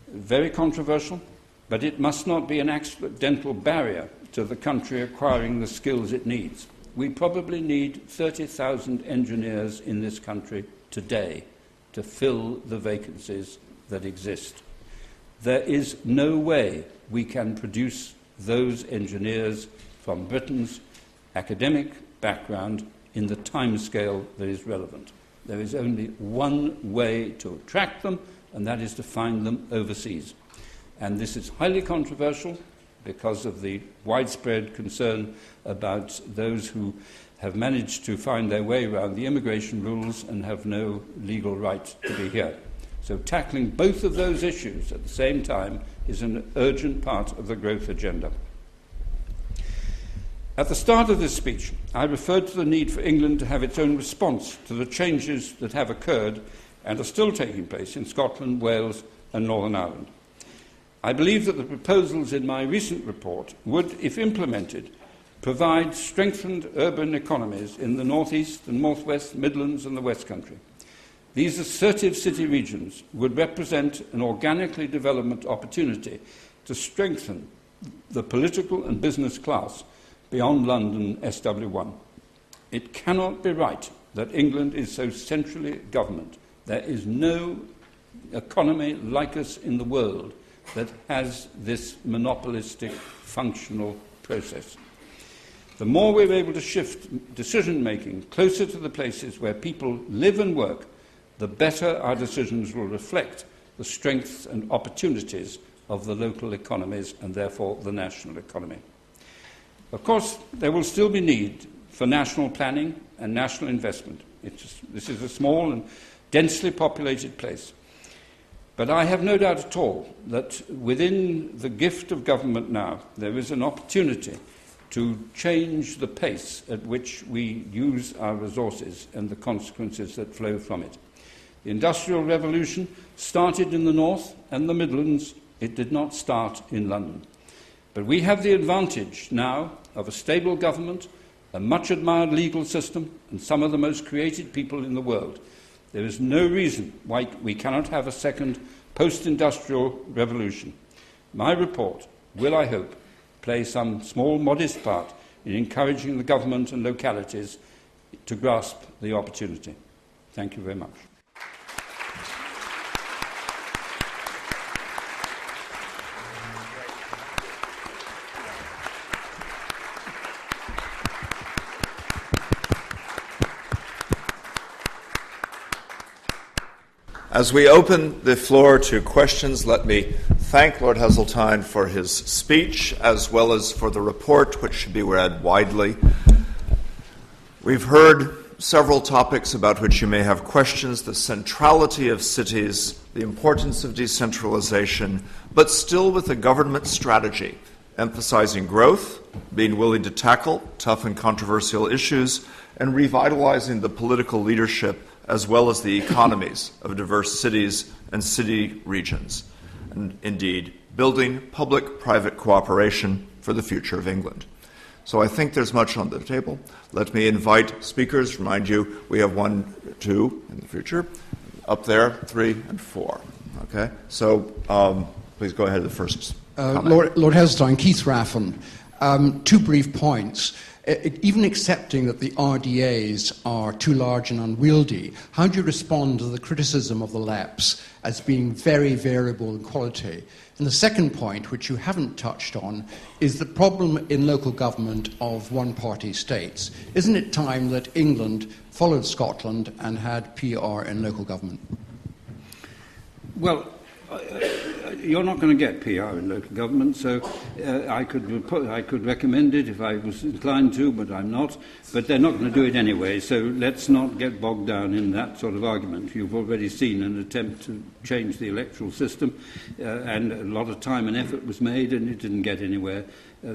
very controversial, but it must not be an accidental barrier to the country acquiring the skills it needs. We probably need 30,000 engineers in this country today to fill the vacancies that exist. There is no way we can produce those engineers from Britain's academic background in the timescale that is relevant. There is only one way to attract them, and that is to find them overseas. And this is highly controversial because of the widespread concern about those who have managed to find their way around the immigration rules and have no legal right to be here. So tackling both of those issues at the same time is an urgent part of the growth agenda. At the start of this speech, I referred to the need for England to have its own response to the changes that have occurred and are still taking place in Scotland, Wales and Northern Ireland. I believe that the proposals in my recent report would, if implemented, provide strengthened urban economies in the North East and North West, Midlands and the West Country. These assertive city regions would represent an organically development opportunity to strengthen the political and business class beyond London SW1. It cannot be right that England is so centrally governed. There is no economy like us in the world that has this monopolistic functional process. The more we're able to shift decision-making closer to the places where people live and work, the better our decisions will reflect the strengths and opportunities of the local economies and therefore the national economy. Of course, there will still be need for national planning and national investment. This is a small and densely populated place. But I have no doubt at all that within the gift of government now, there is an opportunity to change the pace at which we use our resources and the consequences that flow from it. The Industrial Revolution started in the North and the Midlands. It did not start in London. But we have the advantage now of a stable government, a much-admired legal system, and some of the most creative people in the world. There is no reason why we cannot have a second post-industrial revolution. My report will, I hope, play some small, modest part in encouraging the government and localities to grasp the opportunity. Thank you very much. As we open the floor to questions, let me thank Lord Heseltine for his speech as well as for the report, which should be read widely. We've heard several topics about which you may have questions: the centrality of cities, the importance of decentralization, but still with a government strategy, emphasizing growth, being willing to tackle tough and controversial issues, and revitalizing the political leadership as well as the economies of diverse cities and city regions, and indeed building public-private cooperation for the future of England. So I think there's much on the table. Let me invite speakers. Remind you, we have 1, 2 in the future, up there, 3 and 4. Okay, so please go ahead with the first comment. Lord Heseltine, Keith Raffin. 2 brief points. Even accepting that the RDAs are too large and unwieldy, how do you respond to the criticism of the LEPs as being very variable in quality? And the second point, which you haven't touched on, is the problem in local government of one-party states. Isn't it time that England followed Scotland and had PR in local government? Well, you're not going to get PR in local government, so I could recommend it if I was inclined to, but I'm not. But they're not going to do it anyway, so let's not get bogged down in that sort of argument. You've already seen an attempt to change the electoral system, and a lot of time and effort was made, and it didn't get anywhere.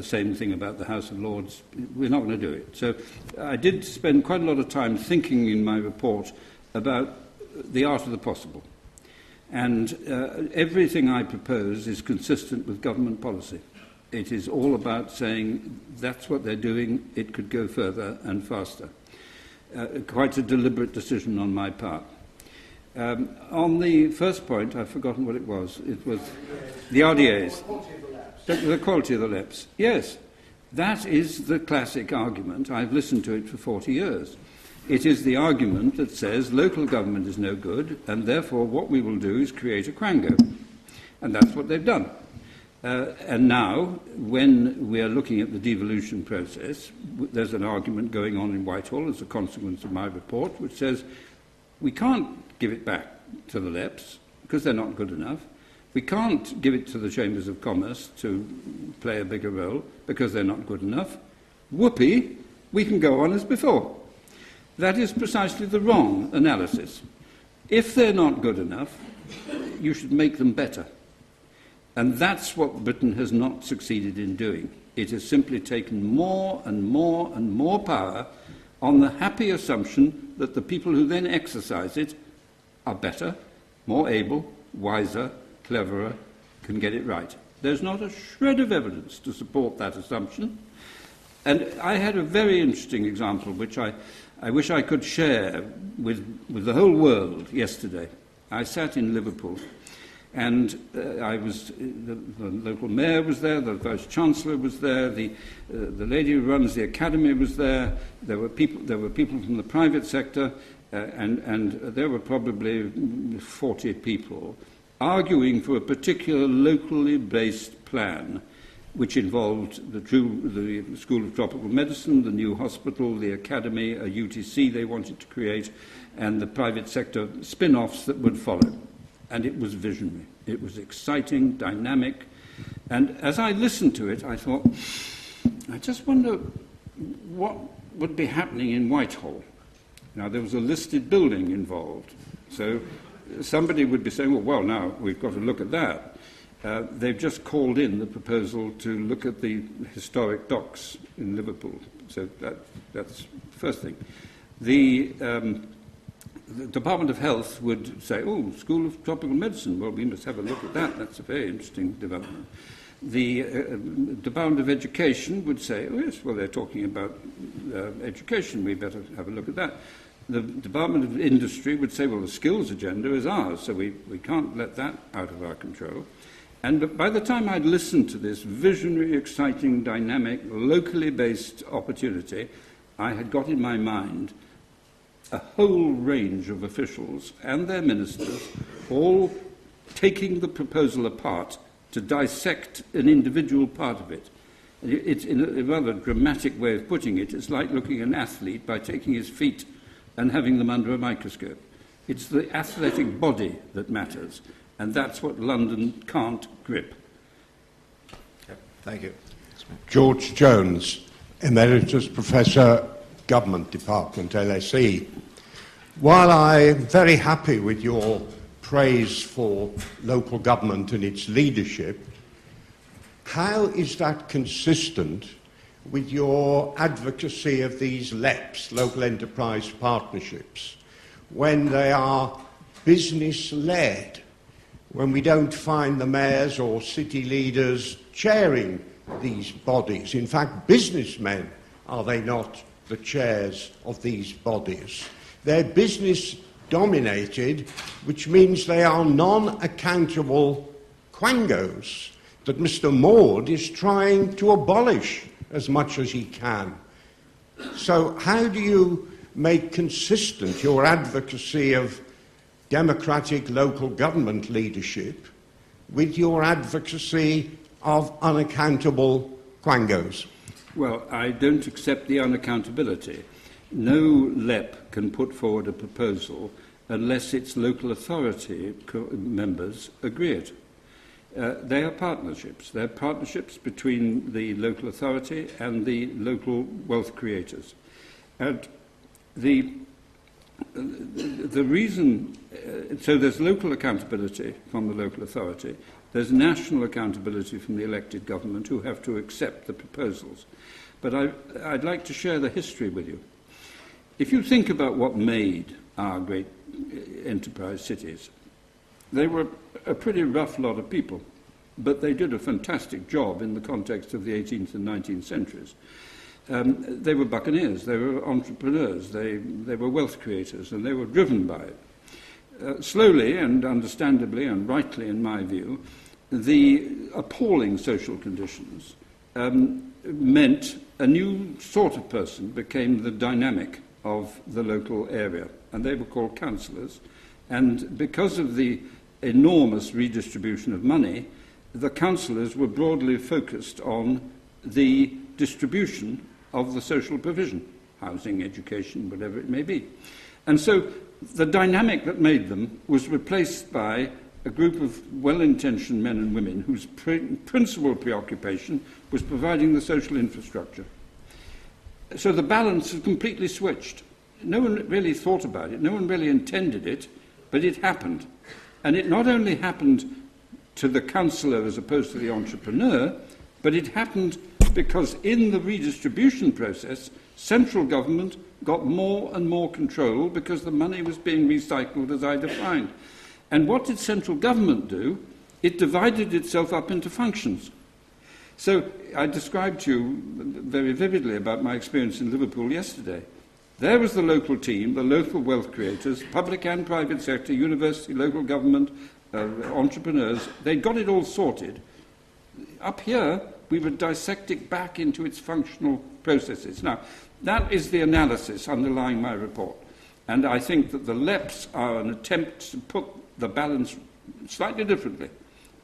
Same thing about the House of Lords. We're not going to do it. So I did spend quite a lot of time thinking in my report about the art of the possible. And everything I propose is consistent with government policy. It is all about saying that's what they're doing, it could go further and faster. Quite a deliberate decision on my part. On the first point, I've forgotten what it was. It was the RDAs. The quality of the LEPs. Yes, that is the classic argument. I've listened to it for 40 years. It is the argument that says local government is no good, and therefore what we will do is create a quango. And that's what they've done. And now, when we are looking at the devolution process, there's an argument going on in Whitehall as a consequence of my report, which says we can't give it back to the LEPs because they're not good enough. We can't give it to the Chambers of Commerce to play a bigger role because they're not good enough. Whoopee, we can go on as before. That is precisely the wrong analysis. If they're not good enough, you should make them better. And that's what Britain has not succeeded in doing. It has simply taken more and more and more power on the happy assumption that the people who then exercise it are better, more able, wiser, cleverer, can get it right. There's not a shred of evidence to support that assumption. And I had a very interesting example, which I wish I could share with the whole world yesterday. I sat in Liverpool, and the local mayor was there, the vice-chancellor was there, the lady who runs the academy was there, there were people from the private sector, and there were probably 40 people arguing for a particular locally based plan which involved the School of Tropical Medicine, the new hospital, the academy, a UTC they wanted to create, and the private sector spin-offs that would follow. And it was visionary. It was exciting, dynamic. And as I listened to it, I thought, I just wonder what would be happening in Whitehall. Now, there was a listed building involved. So somebody would be saying, well, now we've got to look at that. They've just called in the proposal to look at the historic docks in Liverpool. So that's the first thing. The Department of Health would say, oh, School of Tropical Medicine, well, we must have a look at that. That's a very interesting development. The Department of Education would say, oh, yes, well, they're talking about education. We better have a look at that. The Department of Industry would say, well, the skills agenda is ours, so we can't let that out of our control. And by the time I'd listened to this visionary, exciting, dynamic, locally based opportunity, I had got in my mind a whole range of officials and their ministers all taking the proposal apart to dissect an individual part of it. It's in a rather dramatic way of putting it. It's like looking at an athlete by taking his feet and having them under a microscope. It's the athletic body that matters, and that's what London can't grip. Thank you. George Jones, Emeritus Professor, Government Department, LSE. While I'm very happy with your praise for local government and its leadership, how is that consistent with your advocacy of these LEPs, local enterprise partnerships, when they are business-led, when we don't find the mayors or city leaders chairing these bodies? In fact, businessmen, are they not the chairs of these bodies? They're business-dominated, which means they are non-accountable quangos that Mr. Maud is trying to abolish as much as he can. So how do you make consistent your advocacy of democratic local government leadership with your advocacy of unaccountable quangos? Well, I don't accept the unaccountability. No LEP can put forward a proposal unless its local authority members agree it. They are partnerships. They're partnerships between the local authority and the local wealth creators. And the reason, so there's local accountability from the local authority, there's national accountability from the elected government who have to accept the proposals. But I'd like to share the history with you. If you think about what made our great enterprise cities, they were a pretty rough lot of people, but they did a fantastic job in the context of the 18th and 19th centuries. They were buccaneers, they were entrepreneurs, they were wealth creators, and they were driven by it. slowly and understandably and rightly, in my view, the appalling social conditions meant a new sort of person became the dynamic of the local area, and they were called councillors. And because of the enormous redistribution of money, the councillors were broadly focused on the distribution of the social provision, housing, education, whatever it may be. And so the dynamic that made them was replaced by a group of well-intentioned men and women whose principal preoccupation was providing the social infrastructure. So the balance had completely switched. No one really thought about it, no one really intended it, but it happened. And it not only happened to the councillor as opposed to the entrepreneur, but it happened because in the redistribution process, central government got more and more control because the money was being recycled as I defined. And what did central government do? It divided itself up into functions. So I described to you very vividly about my experience in Liverpool yesterday. There was the local team, the local wealth creators, public and private sector, university, local government, entrepreneurs. They got it all sorted. Up here, we would dissect it back into its functional processes. Now, that is the analysis underlying my report. And I think that the LEPs are an attempt to put the balance slightly differently.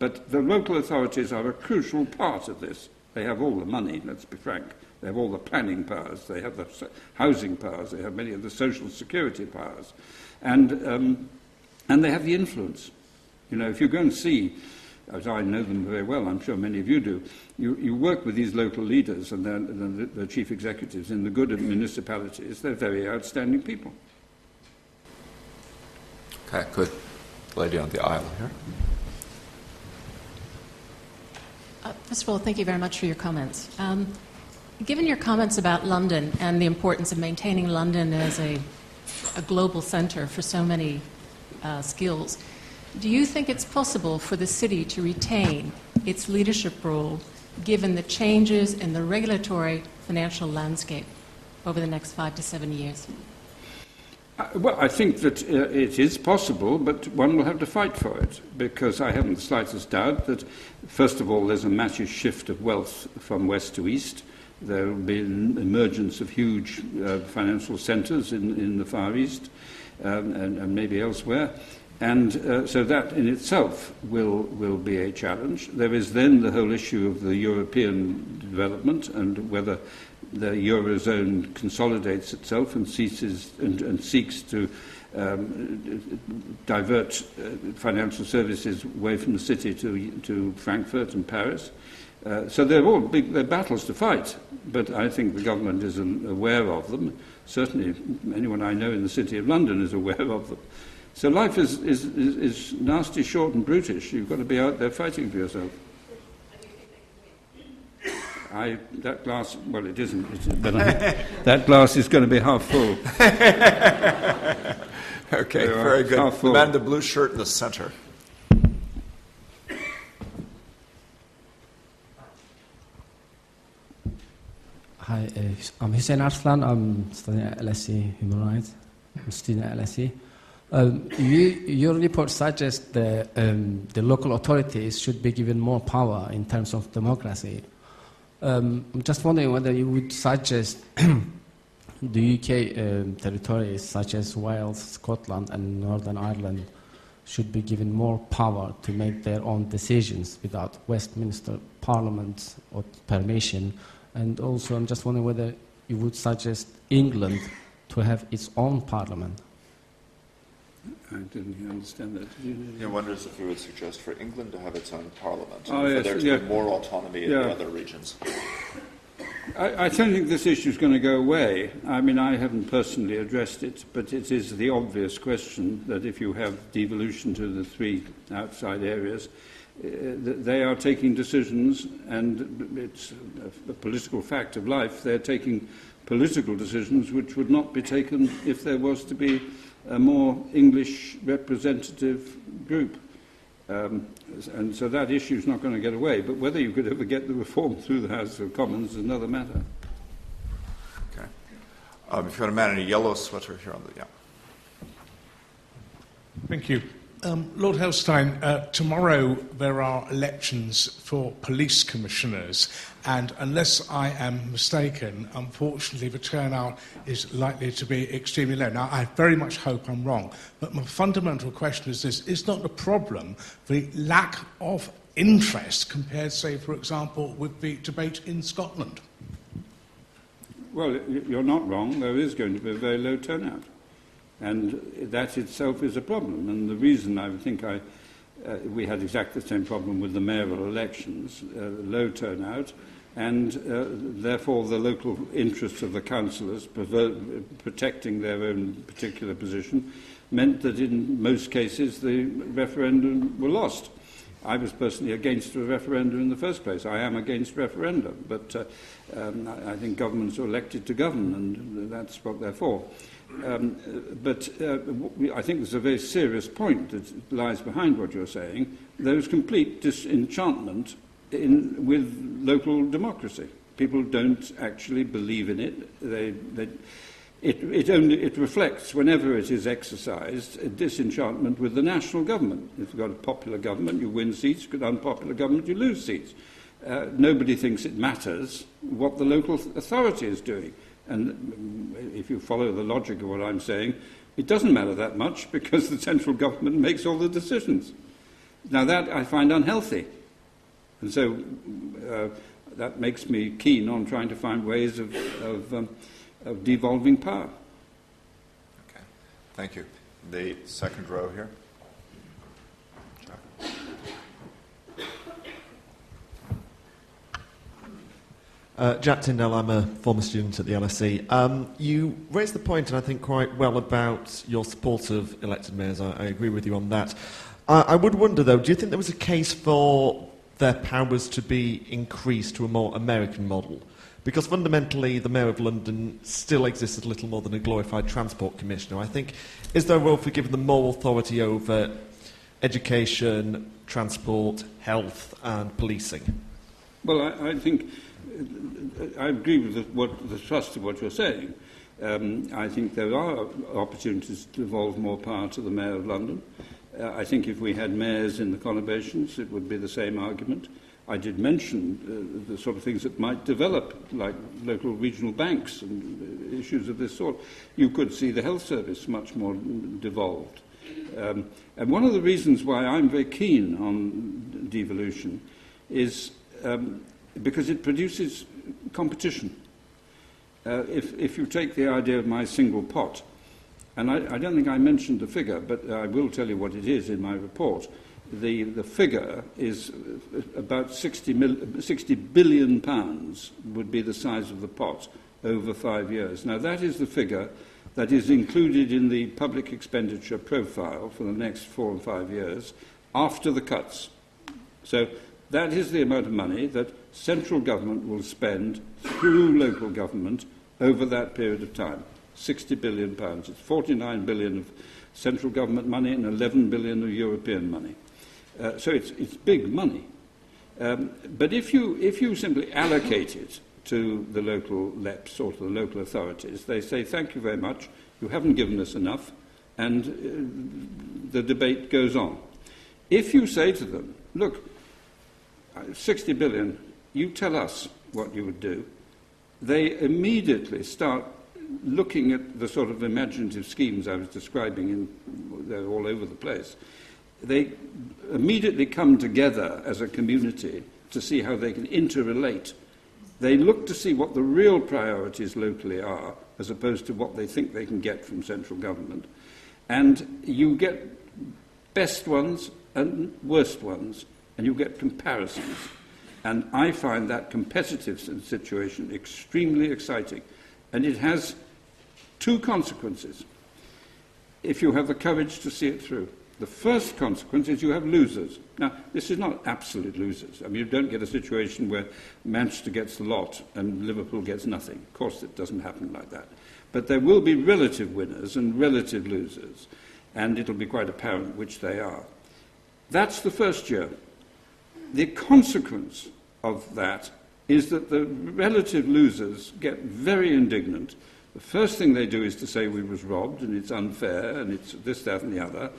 But the local authorities are a crucial part of this. They have all the money, let's be frank. They have all the planning powers. They have the housing powers. They have many of the social security powers. And they have the influence. You know, if you go and see, as I know them very well, I'm sure many of you do, you work with these local leaders and the chief executives in the good of municipalities. They're very outstanding people. Okay, good. Lady on the aisle here. First of all, thank you very much for your comments. Given your comments about London and the importance of maintaining London as a global centre for so many skills, do you think it's possible for the city to retain its leadership role given the changes in the regulatory financial landscape over the next 5 to 7 years? Well, I think that it is possible, but one will have to fight for it, because I haven't the slightest doubt that, first of all, there's a massive shift of wealth from west to east. There will be an emergence of huge financial centres in the Far East and maybe elsewhere. And so that in itself will be a challenge. There is then the whole issue of the European development and whether the Eurozone consolidates itself and seeks to divert financial services away from the city to Frankfurt and Paris. So they're all they're battles to fight, but I think the government is aware of them. Certainly anyone I know in the City of London is aware of them. So life is nasty, short and brutish. You've got to be out there fighting for yourself. That glass, well, it isn't, but that glass is going to be half full. Okay, very good. The man in the blue shirt in the center. Hi, I'm Hussein Arslan. I'm studying at LSE Human Rights. I'm a student at LSE. Your report suggests that the local authorities should be given more power in terms of democracy. I'm just wondering whether you would suggest the UK territories such as Wales, Scotland and Northern Ireland should be given more power to make their own decisions without Westminster Parliament or permission. And also I'm just wondering whether you would suggest England to have its own parliament. I didn't understand that. He wonders if you would suggest for England to have its own parliament, for there to be more autonomy in the other regions. I don't think this issue is going to go away. I mean, I haven't personally addressed it, but it is the obvious question that if you have devolution to the three outside areas, they are taking decisions, and it's a political fact of life, they're taking political decisions which would not be taken if there was to be a more English representative group. And so that issue is not going to get away. But whether you could ever get the reform through the House of Commons is another matter. Okay. If you've got a man in a yellow sweater here on the... Yeah. Thank you. Lord Heseltine, tomorrow there are elections for police commissioners, and unless I am mistaken, unfortunately the turnout is likely to be extremely low. Now, I very much hope I'm wrong, but my fundamental question is this: is not the problem the lack of interest compared, say, for example, with the debate in Scotland? Well, you're not wrong. There is going to be a very low turnout. And that itself is a problem. And the reason I think we had exactly the same problem with the mayoral elections, low turnout, and therefore the local interests of the councillors protecting their own particular position meant that in most cases the referendum were lost. I was personally against a referendum in the first place. I am against referenda, but I think governments are elected to govern, and that's what they're for. But I think there's a very serious point that lies behind what you're saying. There is complete disenchantment with local democracy. People don't actually believe in it. It reflects, whenever it is exercised, a disenchantment with the national government. If you've got a popular government, you win seats. If you've got an unpopular government, you lose seats. Nobody thinks it matters what the local authority is doing. And if you follow the logic of what I'm saying, it doesn't matter that much because the central government makes all the decisions. Now that I find unhealthy. And so that makes me keen on trying to find ways of devolving power. Okay, thank you. The second row here. Jack Tyndall, I'm a former student at the LSE. You raised the point, and I think quite well, about your support of elected mayors. I agree with you on that. I would wonder, though, do you think there was a case for their powers to be increased to a more American model? Because fundamentally, the Mayor of London still exists as little more than a glorified transport commissioner. I think, is there a role for giving them more authority over education, transport, health, and policing? Well, I think I agree with the thrust of what you're saying. I think there are opportunities to devolve more power to the Mayor of London. I think if we had mayors in the conurbations, it would be the same argument. I did mention the sort of things that might develop, like local regional banks and issues of this sort. You could see the health service much more devolved. And one of the reasons why I'm very keen on devolution is because it produces competition. If you take the idea of my single pot, and I don't think I mentioned the figure, but I will tell you what it is in my report. The figure is about 60 billion pounds would be the size of the pot over 5 years. Now, that is the figure that is included in the public expenditure profile for the next 4 and 5 years after the cuts. So that is the amount of money that central government will spend through local government over that period of time. 60 billion pounds. It's 49 billion of central government money and 11 billion of European money. So it's big money. But if you simply allocate it to the local LEPs or to the local authorities, they say, thank you very much, you haven't given us enough, and the debate goes on. If you say to them, look, 60 billion, you tell us what you would do, they immediately start looking at the sort of imaginative schemes I was describing, they're all over the place. They immediately come together as a community to see how they can interrelate. They look to see what the real priorities locally are, as opposed to what they think they can get from central government. And you get best ones and worst ones, and you get comparisons. And I find that competitive situation extremely exciting. And it has two consequences, if you have the courage to see it through. The first consequence is you have losers. Now, this is not absolute losers. I mean, you don't get a situation where Manchester gets the lot and Liverpool gets nothing. Of course, it doesn't happen like that. But there will be relative winners and relative losers, and it'll be quite apparent which they are. That's the first year. The consequence of that is that the relative losers get very indignant. The first thing they do is to say we was robbed and it's unfair and it's this, that and the other.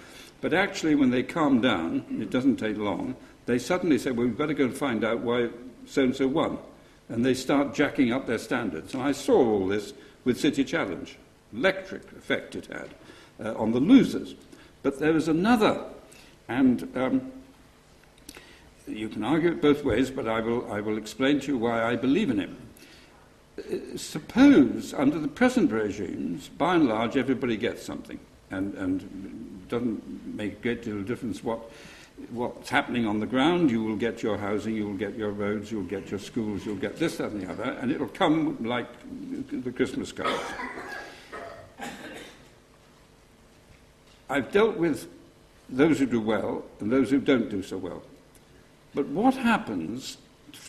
But actually, when they calm down, it doesn't take long, they suddenly say, well, we've got to go and find out why so-and-so won. And they start jacking up their standards. And I saw all this with City Challenge, electric effect it had on the losers. But there was another, and you can argue it both ways, but I will explain to you why I believe in it. Suppose, under the present regimes, by and large, everybody gets something, and it doesn't make a great deal of difference what's happening on the ground. You will get your housing, you will get your roads, you'll get your schools, you'll get this, that, and the other, and it'll come like the Christmas cards. I've dealt with those who do well and those who don't do so well. But what happens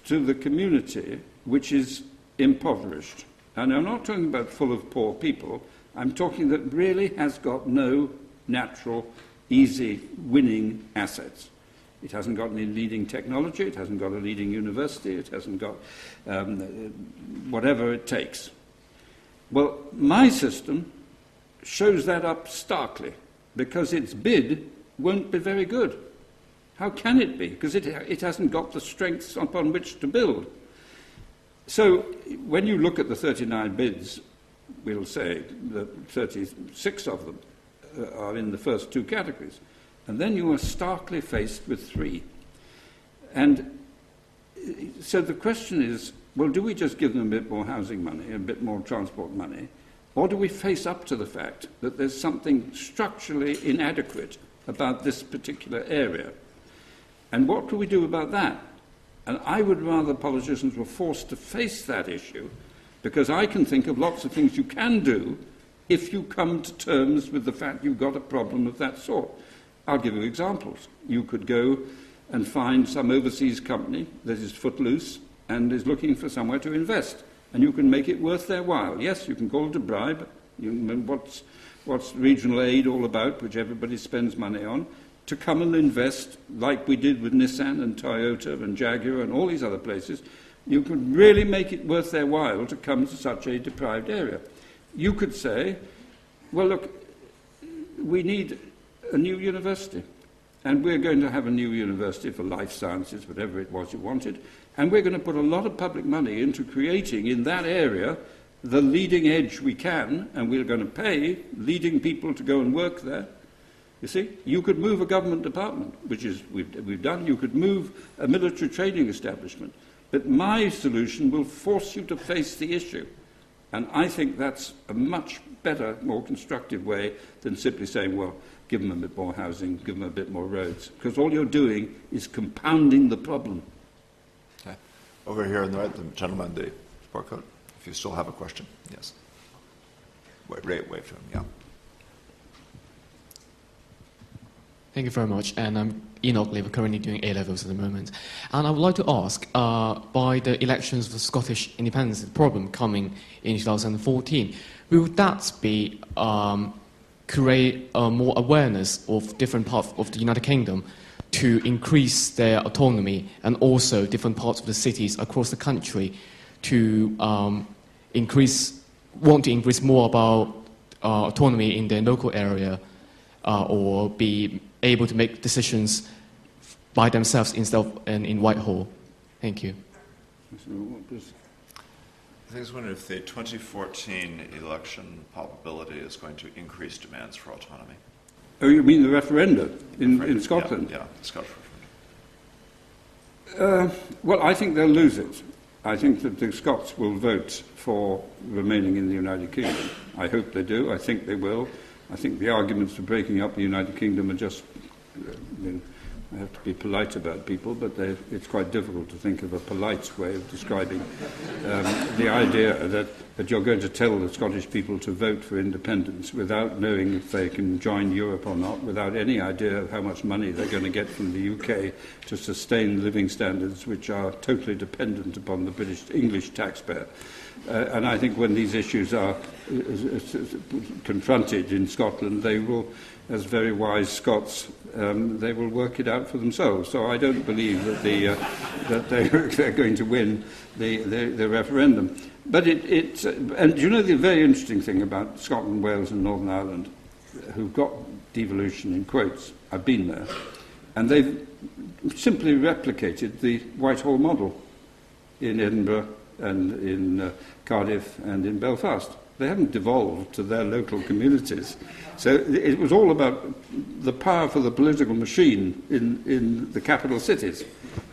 to the community which is impoverished? And I'm not talking about full of poor people. I'm talking that really has got no natural, easy, winning assets. It hasn't got any leading technology, it hasn't got a leading university, it hasn't got whatever it takes. Well, my system shows that up starkly, because its bid won't be very good. How can it be? Because it hasn't got the strengths upon which to build. So when you look at the 39 bids, we'll say that 36 of them are in the first two categories. And then you are starkly faced with three. And so the question is, well, do we just give them a bit more housing money, a bit more transport money, or do we face up to the fact that there's something structurally inadequate about this particular area? And what do we do about that? And I would rather politicians were forced to face that issue, because I can think of lots of things you can do if you come to terms with the fact you've got a problem of that sort. I'll give you examples. You could go and find some overseas company that is footloose and is looking for somewhere to invest, and you can make it worth their while. Yes, you can call it a bribe. What's regional aid all about, which everybody spends money on, to come and invest, like we did with Nissan and Toyota and Jaguar and all these other places. You could really make it worth their while to come to such a deprived area. You could say, well, look, we need a new university, and we're going to have a new university for life sciences, whatever it was you wanted, and we're going to put a lot of public money into creating in that area the leading edge we can, and we're going to pay leading people to go and work there. You see, you could move a government department, which is we've done. You could move a military training establishment. But my solution will force you to face the issue. And I think that's a much better, more constructive way than simply saying, well, give them a bit more housing, give them a bit more roads. Because all you're doing is compounding the problem. Okay. Over here on the right, the gentleman, the sport coat. If you still have a question, yes. Wait to him, yeah. Thank you very much. And I'm Enoch Lever, currently doing A-levels at the moment. And I would like to ask, by the elections for Scottish independence, the problem coming in 2014, will that be create more awareness of different parts of the United Kingdom to increase their autonomy, and also different parts of the cities across the country to want to increase more about autonomy in their local area, or be able to make decisions by themselves instead of in Whitehall? Thank you. I was wondering if the 2014 election probability is going to increase demands for autonomy. Oh, you mean the referenda in Scotland? Yeah, the Scottish referendum. Well, I think they'll lose it. I think that the Scots will vote for remaining in the United Kingdom. I hope they do. I think they will. I think the arguments for breaking up the United Kingdom are just, I have to be polite about people, but it's quite difficult to think of a polite way of describing the idea that you're going to tell the Scottish people to vote for independence without knowing if they can join Europe or not, without any idea of how much money they're going to get from the UK to sustain living standards which are totally dependent upon the English taxpayer. And I think when these issues are confronted in Scotland, they will, as very wise Scots, they will work it out for themselves. So I don't believe that they're going to win the referendum. But and you know the very interesting thing about Scotland, Wales and Northern Ireland, who've got devolution in quotes. I've been there. And they've simply replicated the Whitehall model in Edinburgh and in Cardiff and in Belfast. They haven't devolved to their local communities. So it was all about the power for the political machine in the capital cities,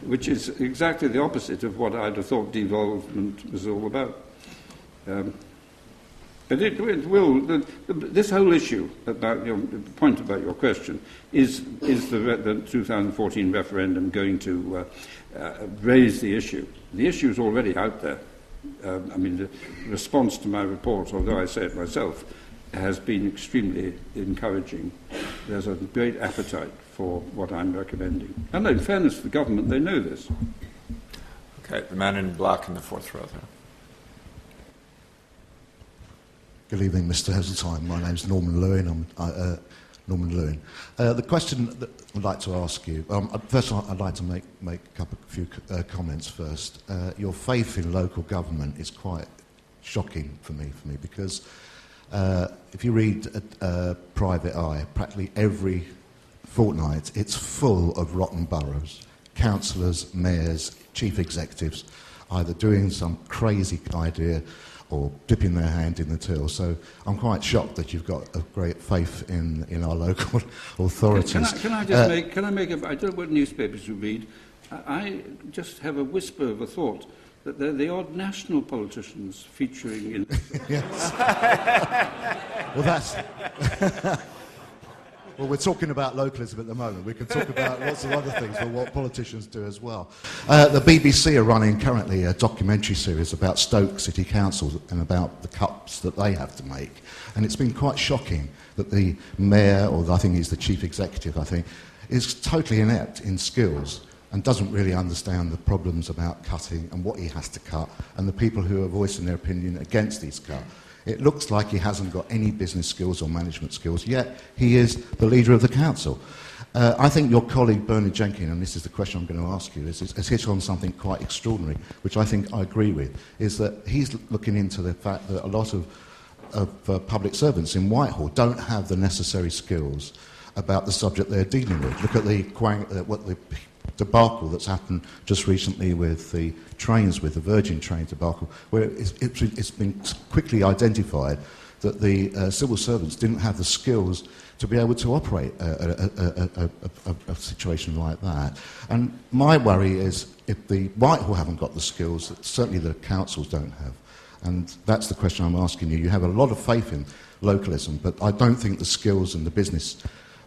which is exactly the opposite of what I'd have thought devolvement was all about. But it will. This whole issue about your point about your question is the 2014 referendum going to raise the issue? The issue is already out there. I mean, the response to my report, although I say it myself, has been extremely encouraging. There's a great appetite for what I'm recommending. And in fairness to the government, they know this. Okay, the man in black in the fourth row there. Good evening, Mr. Heseltine. My name's Norman Lewin. I'm Norman Lewin. The question that I'd like to ask you, first I'd like to make a few comments first. Your faith in local government is quite shocking for me because if you read Private Eye, practically every fortnight it's full of rotten boroughs, councillors, mayors, chief executives, either doing some crazy idea or dipping their hand in the till. So I'm quite shocked that you've got a great faith in our local authorities. Can I make I don't know what newspapers you read. I just have a whisper of a thought that they're the odd national politicians featuring in... Yes. Well, that's... Well, we're talking about localism at the moment. We can talk about lots of other things, but what politicians do as well. The BBC are running currently a documentary series about Stoke City Council and about the cuts that they have to make. And it's been quite shocking that the mayor, or I think he's the chief executive, is totally inept in skills and doesn't really understand the problems about cutting and what he has to cut and the people who are voicing their opinion against these cuts. It looks like he hasn't got any business skills or management skills, yet he is the leader of the council. I think your colleague Bernard Jenkins, and this is the question I'm going to ask you, has hit on something quite extraordinary, which I think I agree with, is that he's looking into the fact that a lot of public servants in Whitehall don't have the necessary skills about the subject they're dealing with. Look at the debacle that's happened just recently with the trains, with the Virgin train debacle, where it's been quickly identified that the civil servants didn't have the skills to be able to operate a situation like that. And my worry is if the Whitehall haven't got the skills, that certainly the councils don't have. And that's the question I'm asking you. You have a lot of faith in localism, but I don't think the skills and the business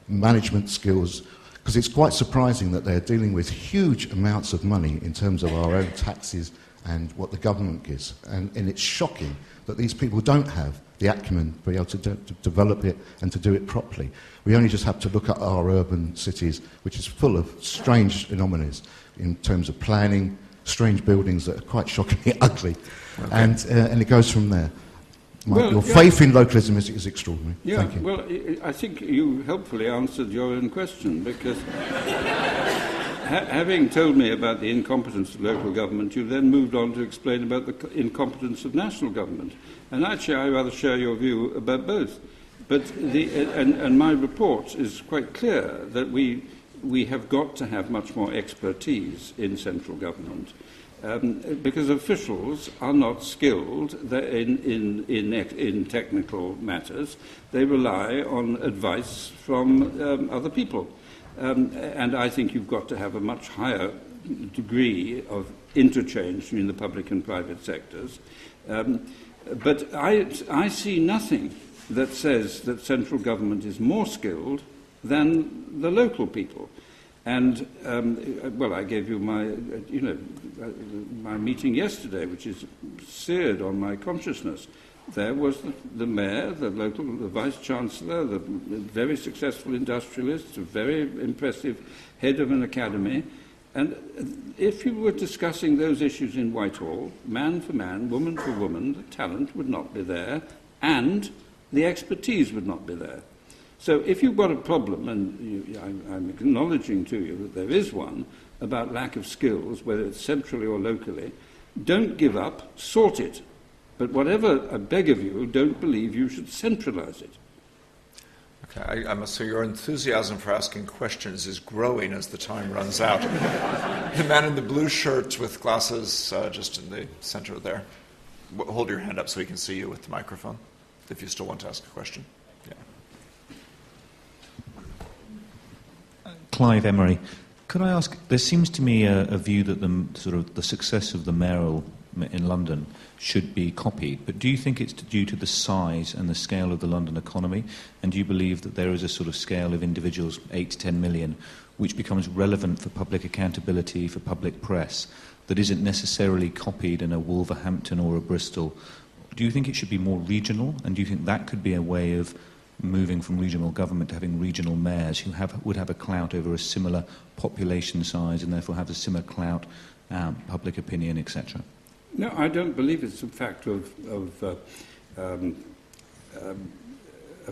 management skills, because it's quite surprising that they're dealing with huge amounts of money in terms of our own taxes and what the government gives. And it's shocking that these people don't have the acumen to be able to develop it and to do it properly. We only just have to look at our urban cities, which is full of strange anomalies in terms of planning, strange buildings that are quite shockingly ugly. Okay. And it goes from there. Your faith in localism is extraordinary. Yeah, Thank you. Well, I think you helpfully answered your own question, because having told me about the incompetence of local government, you then moved on to explain about the incompetence of national government. And actually, I rather share your view about both. But and my report is quite clear that we have got to have much more expertise in central government. Because officials are not skilled in technical matters. They rely on advice from other people. And I think you've got to have a much higher degree of interchange between the public and private sectors. But I see nothing that says that central government is more skilled than the local people. And, well, I gave you my meeting yesterday, which is seared on my consciousness. There was the mayor, the vice-chancellor, the very successful industrialist, a very impressive head of an academy. And if you were discussing those issues in Whitehall, man for man, woman for woman, the talent would not be there, and the expertise would not be there. So if you've got a problem, and I'm acknowledging to you that there is one, about lack of skills, whether it's centrally or locally, don't give up, sort it. But whatever I beg of you, don't believe you should centralise it. Okay, I must say your enthusiasm for asking questions is growing as the time runs out. The man in the blue shirt with glasses just in the center there. Hold your hand up so we can see you with the microphone, if you still want to ask a question. Yeah. Clive Emery. Could I ask, there seems to me a view that the success of the Mayoral in London should be copied, but do you think it's due to the size and the scale of the London economy, and do you believe that there is a sort of scale of individuals, 8 to 10 million, which becomes relevant for public accountability, for public press, that isn't necessarily copied in a Wolverhampton or a Bristol? Do you think it should be more regional, and do you think that could be a way of moving from regional government to having regional mayors who would have a clout over a similar population size and therefore have a similar clout, public opinion, etc.? No, I don't believe it's a factor of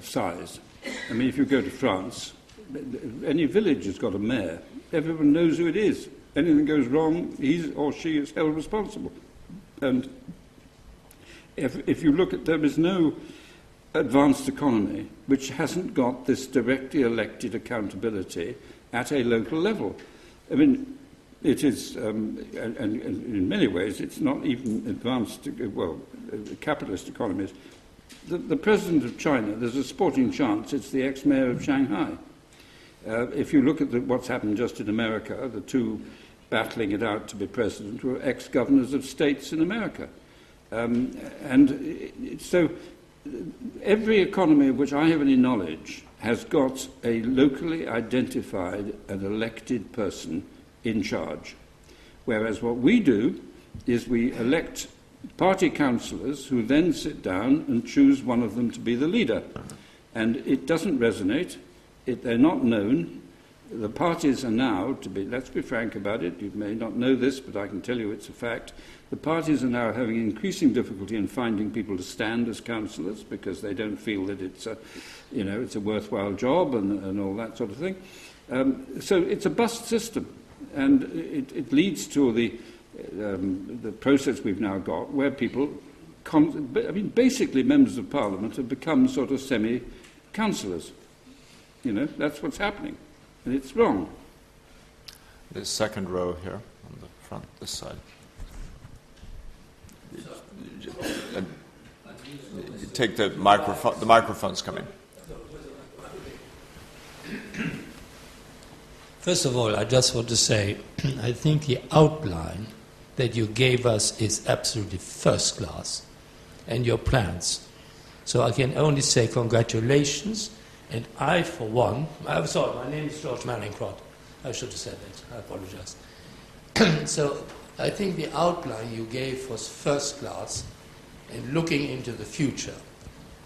size. I mean, if you go to France, any village has got a mayor. Everyone knows who it is. Anything goes wrong, he or she is held responsible. And if you look at, there is no advanced economy which hasn't got this directly elected accountability at a local level. I mean, it is, and in many ways, it's not even advanced, capitalist economies. The president of China, there's a sporting chance it's the ex-mayor of Shanghai. If you look at what's happened just in America, the two battling it out to be president were ex-governors of states in America. So every economy of which I have any knowledge has got a locally identified and elected person in charge. Whereas what we do is we elect party councillors who then sit down and choose one of them to be the leader. And it doesn't resonate. They're not known. The parties are now, let's be frank about it, you may not know this, but I can tell you it's a fact, the parties are now having increasing difficulty in finding people to stand as councillors because they don't feel that it's a worthwhile job and all that sort of thing. So it's a bust system. And it leads to the process we've now got, where people, basically members of Parliament have become sort of semi-councillors. That's what's happening, and it's wrong. The second row here on the front, this side. Take the microphone. The microphone's coming. First of all, I just want to say, I think the outline that you gave us is absolutely first class, and your plans. So I can only say congratulations, and I, for one, I'm sorry, my name is George Mallinckrodt. I should have said that. I apologize. So I think the outline you gave was first class, and looking into the future.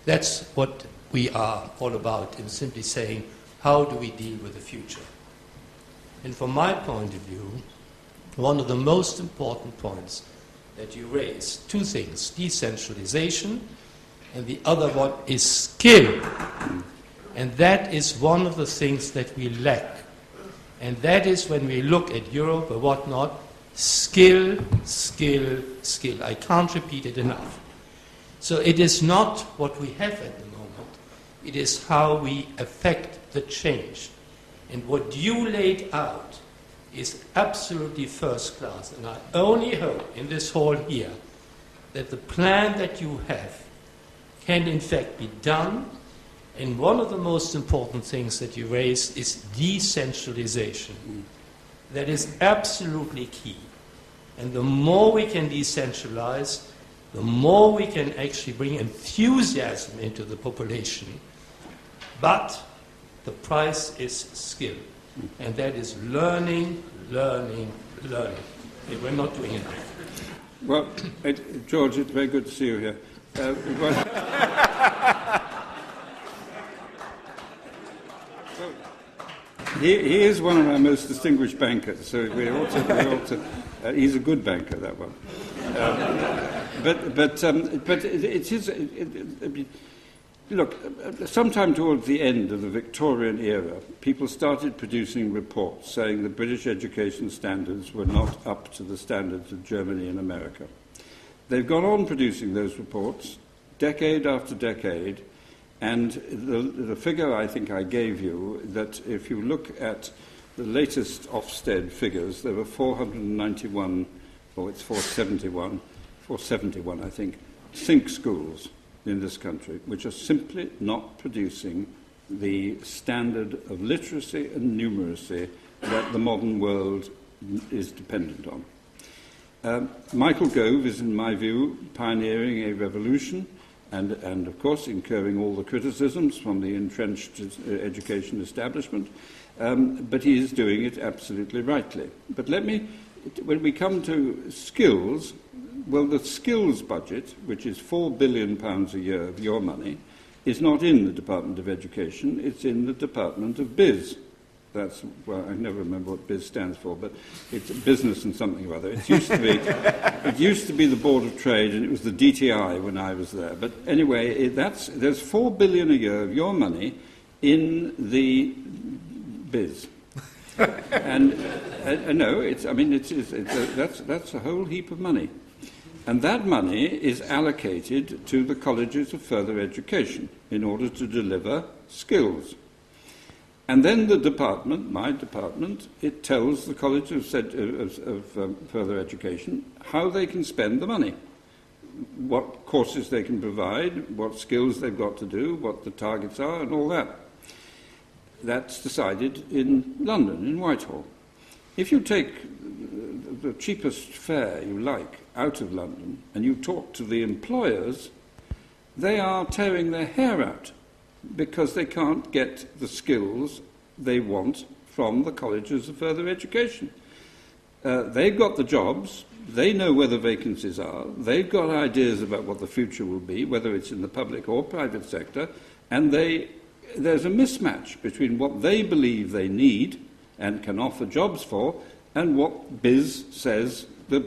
That's what we are all about, in simply saying, how do we deal with the future? And from my point of view, one of the most important points that you raised, two things, decentralization, and the other one is skill. And that is one of the things that we lack. And that is when we look at Europe or whatnot, skill, skill, skill. I can't repeat it enough. So it is not what we have at the moment. It is how we affect the change. And what you laid out is absolutely first class. And I only hope in this hall here that the plan that you have can in fact be done. And one of the most important things that you raised is decentralization. That is absolutely key. And the more we can decentralize, the more we can actually bring enthusiasm into the population. But the price is skill. And that is learning, learning, learning. And we're not doing it. Well, George, it's very good to see you here. He is one of our most distinguished bankers, so we ought to he's a good banker, that one. But it is. Look, sometime towards the end of the Victorian era, people started producing reports saying the British education standards were not up to the standards of Germany and America. They've gone on producing those reports, decade after decade, And the figure I think I gave you, that if you look at the latest Ofsted figures, there were 491, or it's 471, I think, think schools in this country, which are simply not producing the standard of literacy and numeracy that the modern world is dependent on. Michael Gove is, in my view, pioneering a revolution and of course, incurring all the criticisms from the entrenched education establishment, but he is doing it absolutely rightly. But when we come to skills, well, the skills budget, which is £4 billion a year of your money, is not in the Department of Education, it's in the Department of Biz. That's, well, I never remember what BIZ stands for, but it's business and something or other. It used to be the Board of Trade, and it was the DTI when I was there. But anyway, there's $4 billion a year of your money in the BIZ. And no, that's a whole heap of money. And that money is allocated to the colleges of further education in order to deliver skills. And then the department, my department, it tells the College of Further Education how they can spend the money, what courses they can provide, what skills they've got to do, what the targets are, and all that. That's decided in London, in Whitehall. If you take the cheapest fare you like out of London and you talk to the employers, they are tearing their hair out because they can't get the skills they want from the colleges of further education. They've got the jobs, they know where the vacancies are, they've got ideas about what the future will be, whether it's in the public or private sector, and there's a mismatch between what they believe they need and can offer jobs for and what BIZ says the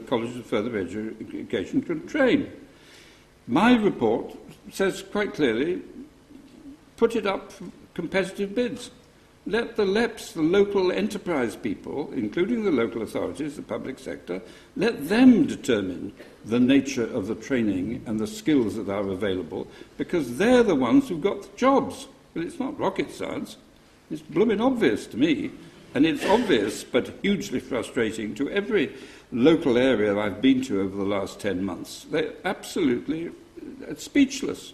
College of Further Education can train. My report says quite clearly, put it up for competitive bids. Let the LEPs, the local enterprise people, including the local authorities, the public sector, let them determine the nature of the training and the skills that are available, because they're the ones who've got the jobs. But it's not rocket science. It's blooming obvious to me, and it's obvious but hugely frustrating to every local area I've been to over the last 10 months. They're absolutely speechless.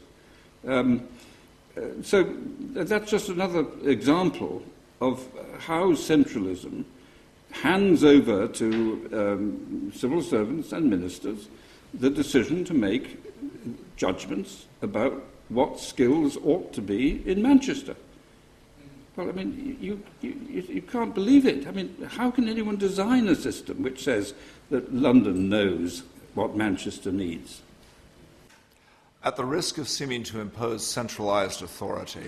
So that's just another example of how centralism hands over to civil servants and ministers the decision to make judgments about what skills ought to be in Manchester. Well, I mean, you can't believe it. I mean, how can anyone design a system which says that London knows what Manchester needs? At the risk of seeming to impose centralized authority,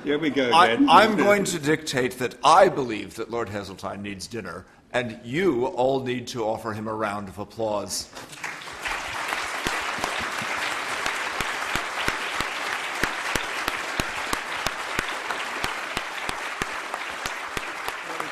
here we go again. I'm going to dictate that I believe that Lord Heseltine needs dinner, and you all need to offer him a round of applause. Well,